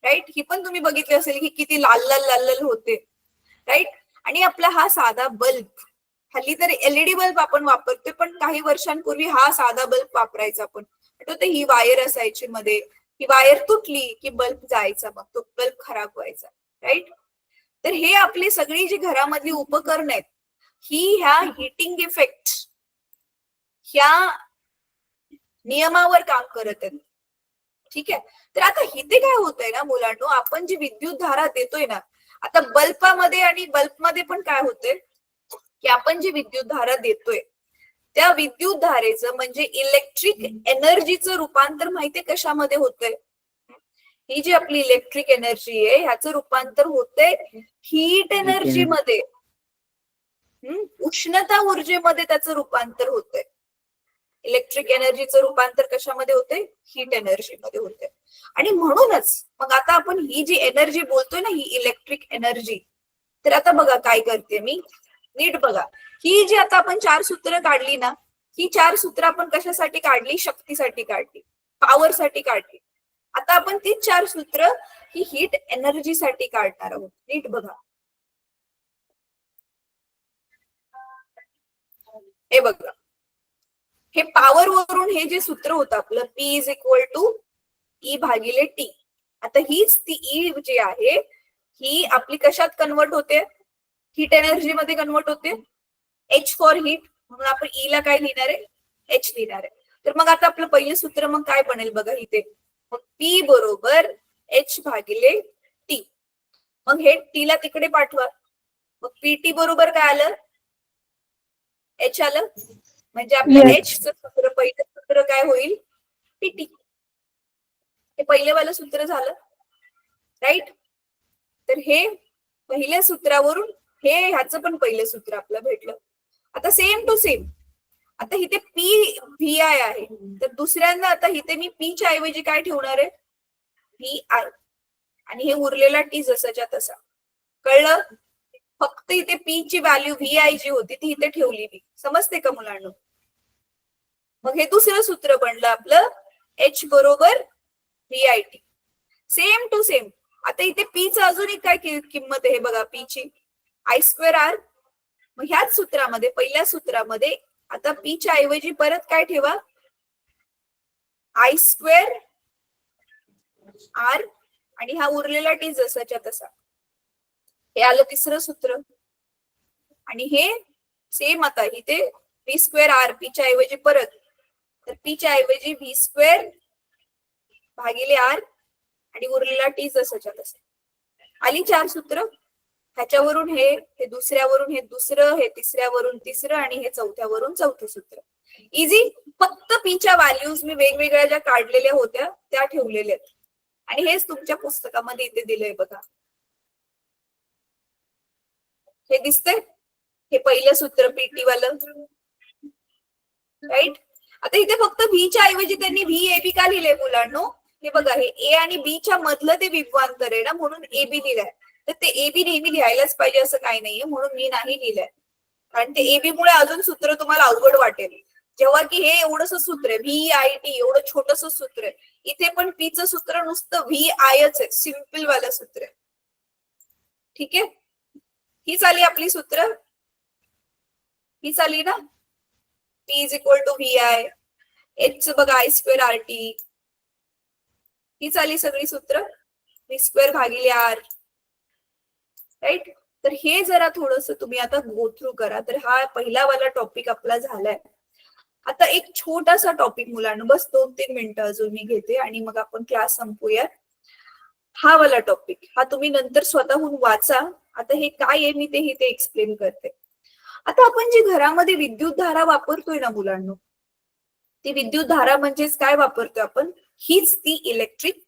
राईट. ही पण तुम्ही बघितली असेल की किती लाल लाल लाल लाल होते, राईट. आणि आपला हा साधा बल्ब, हल्ली तर एलईडी बल्ब आपण वापरतोय, पण काही वर्षांपूर्वी हा साधा बल्ब वापरायचा आपण. आठवतं, ही वायर असायची मध्ये, ही वायर तुटली की बल्ब जायचा, मग तो बल्ब खराब व्हायचा, राईट. तर हे आपली सगळी जी घरामधली उपकरणं आहेत ही ह्या हिटिंग इफेक्ट ह्या नियमावर काम करत आहेत. ठीक आहे. तर आता इथे काय होतंय ना मुलांनो, आपण जी विद्युत धारा देतोय ना, आता बल्बामध्ये आणि बल्बमध्ये पण काय होतंय की आपण जी विद्युत धारा देतोय त्या विद्युत धारेचं म्हणजे इलेक्ट्रिक एनर्जीचं रूपांतर माहितीये कशामध्ये होतंय? ही जी आपली इलेक्ट्रिक एनर्जी आहे ह्याचं रूपांतर होते हीट एनर्जी मध्ये. उष्णता ऊर्जेमध्ये त्याचं रूपांतर होतंय. इलेक्ट्रिक एनर्जीचं रूपांतर कशामध्ये होते? हीट एनर्जी मध्ये होते. आणि म्हणूनच मग आता आपण ही जी एनर्जी बोलतोय ना, ही इलेक्ट्रिक एनर्जी, तर आता बघा काय करते मी, नीट बघा. ही जी आता आपण 4 सूत्र काढली ना, ही 4 सूत्र आपण कशासाठी काढली? शक्तीसाठी काढली, पॉवरसाठी काढली. आता आपण ती 4 सूत्र ही हीट एनर्जीसाठी काढणार आहोत. नीट बघा. हे बघा, हे पॉवर वरून हे जे सूत्र होतं आपलं P is equal to E भागिले T. आता हीच ती E जी आहे ही आपली कशात कन्वर्ट होते? हीट एनर्जी मध्ये कन्वर्ट होते. H फॉर हीट, म्हणून आपण E ला काय लिहिणार आहे? H लिहिणार आहे. तर मग आता आपलं पहिलं सूत्र मग काय बनेल बघा इथे. मग P बरोबर H भागिले T. मग हे T ला तिकडे पाठवा. मग PT बरोबर काय आलं? H आलं. म्हणजे आपलं H चं सूत्र, पहिलं सूत्र काय होईल? PT. हे पहिलेवालं सूत्र झालं, राईट. तर हे पहिल्या सूत्रावरून हे ह्याचं पण पहिलं सूत्र आपलं भेटलं. आता सेम टू सेम आता इथे PVI आहे, तर दुसऱ्यांदा आता इथे मी P च्या ऐवजी काय ठेवणार आहे? VI. आणि हे उरलेला T जसाच्या तसा. कळलं? फक्त इथे P ची व्हॅल्यू VI जी होती ती इथे ठेवली मी. समजते का मुलांना? मग हे दुसरं सूत्र बनलं आपलं H बरोबर VIT. Same to same. आता इथे P चं अजून एक काय किंमत आहे बघा, P ची I²R. मग ह्याच सूत्रामध्ये, पहिल्या सूत्रामध्ये आता P च्या ऐवजी परत काय ठेवा? I² R. आणि हा उरलेला T जसाच्या तसा. हे आलं तिसरं सूत्र. आणि हे सेम आता इथे V²R, P च्या ऐवजी परत, तर P च्या ऐवजी V² भागिले R आणि उरलेला T जसाच्या तसा. आली 4 सूत्र. ह्याच्यावरून हे दुसऱ्यावरून हे दुसरं, हे तिसऱ्यावरून तिसरं आणि हे चौथ्यावरून चौथं सूत्र. इझी. फक्त P च्या व्हॅल्यूज मी वेगवेगळ्या ज्या काढलेल्या होत्या त्या ठेवलेल्या आहेत. आणि हेच तुमच्या पुस्तकामध्ये इथे दिलंय बघा. हे दिसतंय? हे पहिलं सूत्र PT वालं, राईट. आता इथे फक्त V च्या ऐवजी त्यांनी VAB का लिहिलंय मुलांनो? हे बघा, हे A आणि B च्या मधलं ते विभवांतर आहे ना, म्हणून AB लिहिलंय. तर ते AB नेहमी लिहायलाच पाहिजे असं काही नाहीये, म्हणून मी नाही लिहिलंय. कारण ते AB मुळे अजून सूत्र तुम्हाला अवघड वाटेल. जेव्हा की हे एवढंच सूत्र आहे, VIT एवढं छोटस सूत्र आहे. इथे पण P चं सूत्र नुसतं VIच आहे, सिम्पल वालं सूत्र आहे. ठीक आहे. हीच आली आपली सूत्र. हीच आली ना, P is equal to VI. H बघा I²RT. हीच आली सगळी सूत्र. V² भागिले R, राईट. तर हे जरा थोडस तुम्ही आता गो थ्रू करा. तर हा पहिला वाला टॉपिक आपला झालाय. आता एक छोटासा टॉपिक मुलांना, बस 2-3 मिनिटं अजून मी घेते आणि मग आपण क्लास संपूया. हा वाला टॉपिक हा तुम्ही नंतर स्वतःहून वाचा. आता हे काय आहे मी ते इथे एक्सप्लेन करते. आता आपण जी घरामध्ये विद्युत धारा वापरतोय ना मुलांना, ती विद्युत धारा म्हणजेच काय वापरतोय आपण? हीच ती इलेक्ट्रिक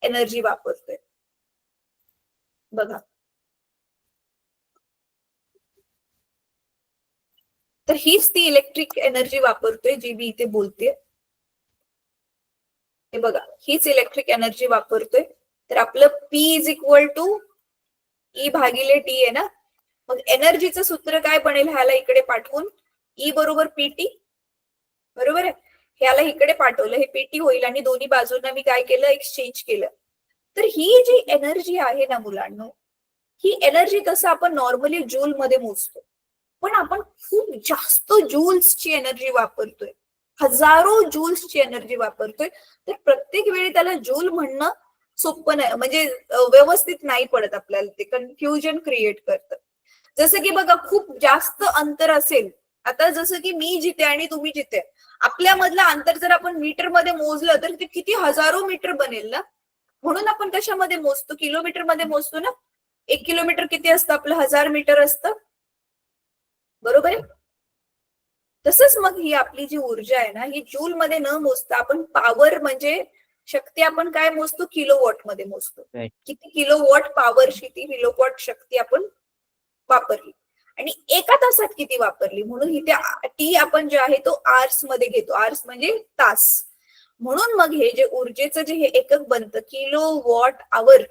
एनर्जी वापरतोय. बघा, तर हीच ती इलेक्ट्रिक एनर्जी वापरतोय जी मी इथे बोलते. हे बघा, हीच इलेक्ट्रिक एनर्जी वापरतोय. तर आपलं P is equal to E भागिले T आहे ना. मग एनर्जीचं सूत्र काय बनेल ह्याला इकडे पाठवून? E बरोबर PT. बरोबर आहे. ह्याला इकडे पाठवलं, हे PT होईल आणि दोन्ही बाजूंना मी काय केलं? एक्सचेंज केलं. तर ही जी एनर्जी आहे ना मुलांना, ही एनर्जी तसं आपण नॉर्मली जूल मध्ये मोजतो, पण आपण खूप जास्त जूल्सची एनर्जी वापरतोय. हजारो जूल्सची एनर्जी वापरतोय. तर प्रत्येक वेळी त्याला जूल म्हणणं सोपं नाही, म्हणजे व्यवस्थित नाही पडत आपल्याला, ते कन्फ्युजन क्रिएट करतं. जसं की बघा, खूप जास्त अंतर असेल, आता जसं की मी जिथे आणि तुम्ही जिथे, आपल्यामधलं अंतर जर आपण मीटर मध्ये मोजलं तर ते किती हजारो मीटर बनेल ना. म्हणून आपण कशामध्ये मोजतो? किलोमीटर मध्ये मोजतो ना. 1 किलोमीटर किती असतं आपलं? 1000 मीटर असतं. बरोबर आहे. तसंच मग ही आपली जी ऊर्जा आहे ना, ही जूल मध्ये न मोजता आपण पॉवर म्हणजे शक्ती आपण काय मोजतो, किलोवॉट मध्ये मोजतो. Right. किती किलोवॉट पॉवर, किती किलोवॉट शक्ती आपण वापरली आणि एका तासात किती वापरली, म्हणून इथे टी आपण जे आहे तो आर्स मध्ये घेतो. आर्स म्हणजे तास. म्हणून मग हे जे ऊर्जेचं जे हे एकक बनतं किलोवॉट आवर,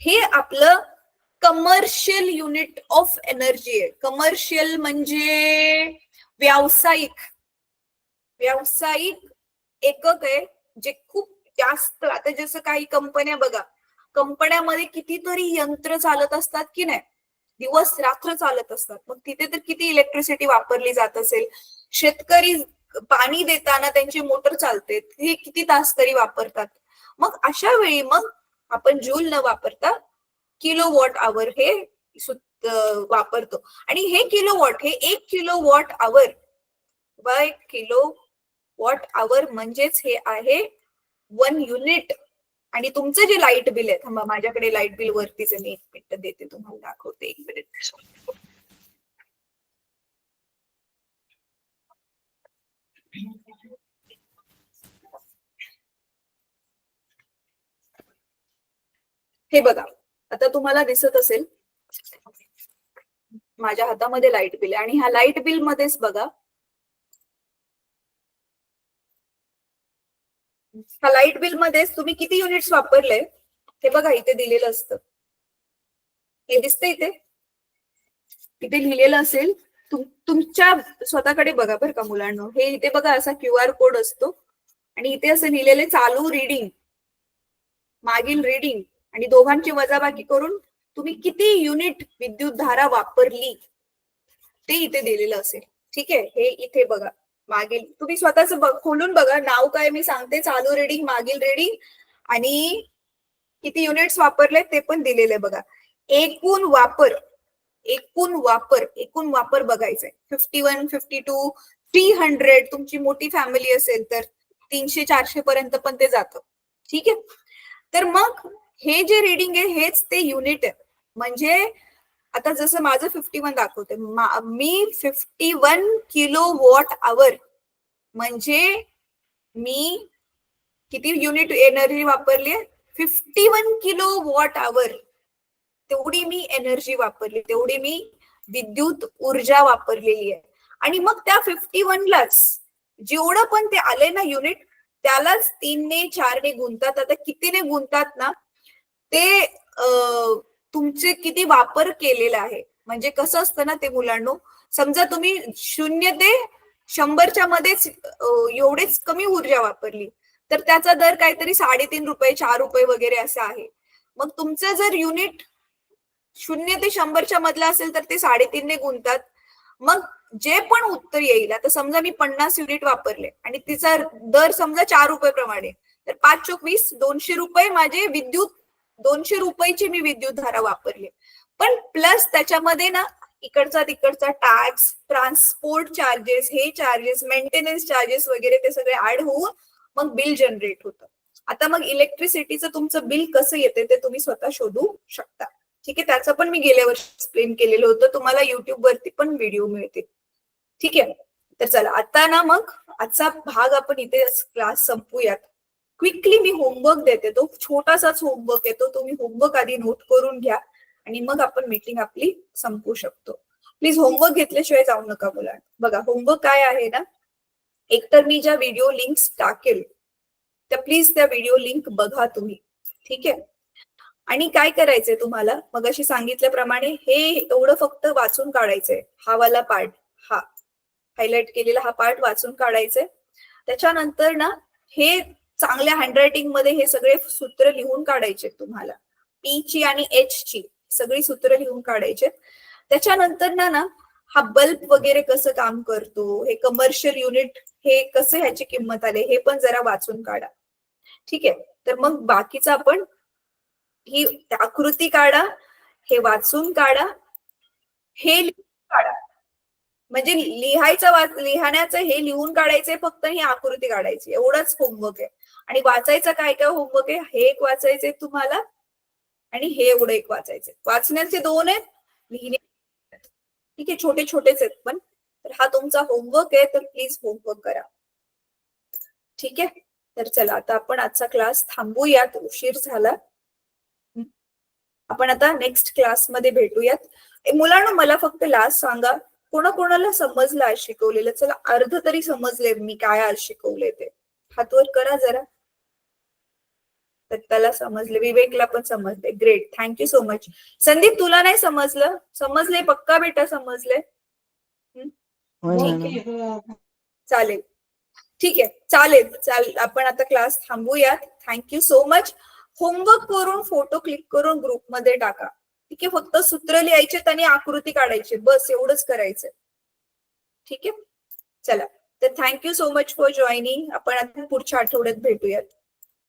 हे आपलं कमर्शियल युनिट ऑफ एनर्जी आहे. कमर्शियल म्हणजे व्यावसायिक एकक आहे जे खूप जास्त. आता जसं काही कंपन्या बघा, कंपन्यामध्ये कितीतरी यंत्र चालत असतात की नाही, दिवस रात्र चालत असतात. मग तिथे तर किती इलेक्ट्रिसिटी वापरली जात असेल. शेतकरी पाणी देताना त्यांची मोटर चालते, ती किती तास तरी वापरतात. मग अशा वेळी मग आपण जूल न वापरता किलोवॉट आवर हे वापरतो. आणि हे किलोवॉट, हे 1 किलोवॉट आवर बाय किलोवॉट आवर म्हणजेच हे आहे 1 युनिट. आणि तुमचं जे लाईट बिल आहे, थांबा माझ्याकडे लाईट बिल वरतीच आहे, मी 1 मिनिट देते तुम्हाला, दाखवते 1 मिनिट. हे बघा, आता तुम्हाला दिसत असेल माझ्या हातामध्ये लाईट बिल आहे आणि ह्या लाईट बिल मध्येच बघा, ह्या लाईट बिल मध्येच तुम्ही किती युनिट्स वापरले हे बघा इथे दिलेलं असतं. हे दिसतं इथे लिहिलेलं असेल. तुमच्या स्वतःकडे बघा बरं का मुलांनो. हे इथे बघा असा QR कोड असतो आणि इथे असं लिहिलेले चालू रीडिंग, मागील रीडिंग आणि दोघांची वजाबाकी करून तुम्ही किती युनिट विद्युत धारा वापरली ते इथे दिलेलं असेल. ठीक आहे, हे इथे बघा मागील, तुम्ही स्वतःच खोलून बघा. नाव काय मी सांगते, चालू रीडिंग, मागील रीडिंग आणि किती युनिट्स वापरले ते पण दिलेले बघा. एकूण वापर बघायचंय. 51, 52, 300. तुमची मोठी फॅमिली असेल तर 300-400 पर्यंत पण ते जातं. ठीक आहे, तर मग हे जे रीडिंग आहे हेच ते युनिट आहे. म्हणजे आता जसं माझं 51 दाखवते, मी 51 किलोवॉट आवर म्हणजे मी किती युनिट एनर्जी वापरली, 51 किलोवॉट आवर. तेवढी मी एनर्जी वापरली, तेवढी मी विद्युत ऊर्जा वापरलेली आहे. आणि मग त्या 51 लाच जेवढं पण ते आले ना युनिट, त्यालाच 3 ने 4 ने गुणतात. आता कितीने गुणतात ना, ते तुमचे किती वापर केलेला आहे. म्हणजे कसं असतं ना ते मुलांनो, समजा तुम्ही 0 ते 100च्या मध्येच एवढेच कमी ऊर्जा वापरली तर त्याचा दर काहीतरी 3.5 रुपये 4 रुपये वगैरे असा आहे. मग तुमचं जर युनिट 0 ते 100च्या मधला असेल तर ते 3.5 ने गुणतात. मग जे पण उत्तर येईल, आता समजा मी 50 युनिट वापरले आणि तिचा दर समजा 4 रुपये प्रमाणे, तर 5 चोक 20, 200 रुपये माझे विद्युत, 200 रुपयाची मी विद्युत धारा वापरली. पण प्लस त्याच्यामध्ये ना इकडचा तिकडचा टॅक्स, ट्रान्सपोर्ट चार्जेस, हे चार्जेस, मेंटेनन्स चार्जेस वगैरे ते सगळे ऍड होऊन मग बिल जनरेट होतं. आता मग इलेक्ट्रिसिटीचं तुमचं बिल कसं येते ते तुम्ही स्वतः शोधू शकता. ठीक आहे, त्याचं पण मी गेल्या वर्षी एक्सप्लेन केलेलं होतं. तुम्हाला युट्यूब वरती पण व्हिडिओ मिळते. ठीक आहे, तर चला आता ना मग आजचा भाग आपण इथे क्लास संपूयात. क्विकली मी होमवर्क देते, तो छोटासाच होमवर्क येतो, तुम्ही होमवर्क आधी नोट करून घ्या आणि मग आपण मीटिंग आपली संपू शकतो. प्लीज होमवर्क घेतल्याशिवाय जाऊ नका मुलांना. बघा होमवर्क काय आहे ना, एकतर मी ज्या व्हिडिओ लिंक्स टाकेल त्या प्लीज त्या व्हिडिओ लिंक बघा तुम्ही. ठीक आहे, आणि काय करायचंय तुम्हाला, मग अशी सांगितल्याप्रमाणे हे एवढं फक्त वाचून काढायचंय. हा वाला पार्ट, हा हायलाइट केलेला हा पार्ट वाचून काढायचंय. त्याच्यानंतर ना हे चांगल्या हँडरायटिंग मध्ये हे सगळे सूत्र लिहून काढायचे तुम्हाला. पी ची आणि एच ची सगळी सूत्र लिहून काढायचे. त्याच्यानंतर ना हा बल्ब वगैरे कसं काम करतो, हे कमर्शियल युनिट हे कसं ह्याची किंमत आले हे पण जरा वाचून काढा. ठीक आहे, तर मग बाकीचं आपण ही आकृती काढा, हे वाचून काढा, हे लिहून काढा. म्हणजे लिहिण्याचं हे लिहून काढायचंय फक्त, ही आकृती काढायची, एवढंच होमवर्क आहे. आणि वाचायचं काय काय होमवर्क आहे, हे एक वाचायचंय तुम्हाला आणि हे एवढं एक वाचायचंय. वाचण्याचे 2 आहेत, लिहिणे ठीक आहे छोटे छोटेच आहेत पण. तर हा तुमचा होमवर्क आहे, तर प्लीज होमवर्क करा. ठीक आहे, तर चला आता आपण आजचा क्लास थांबूयात, उशीर झाला. आपण आता नेक्स्ट क्लासमध्ये भेटूयात. मुलांनो मला फक्त लास्ट सांगा, कोणाकोणाला समजलं आज शिकवलेलं? चला अर्ध तरी समजले मी काय आज शिकवले ते. हात वर करा जरा. दत्ताला समजले, विवेकला पण समजले. Great, thank you so much. Sandeep तुला नाही समजलं? समजले पक्का बेटा, समजले? ठीक आहे, चालेल, ठीक आहे, चालेल. आपण आता क्लास थांबूयात. Thank you so much. होमवर्क करून फोटो क्लिक करून ग्रुपमध्ये टाका. ठीक आहे, फक्त सूत्र लिहायचे आणि आकृती काढायची, बस एवढंच करायचं. ठीक आहे, चला तर thank you so much for joining. आपण आता पुढच्या आठवड्यात भेटूयात.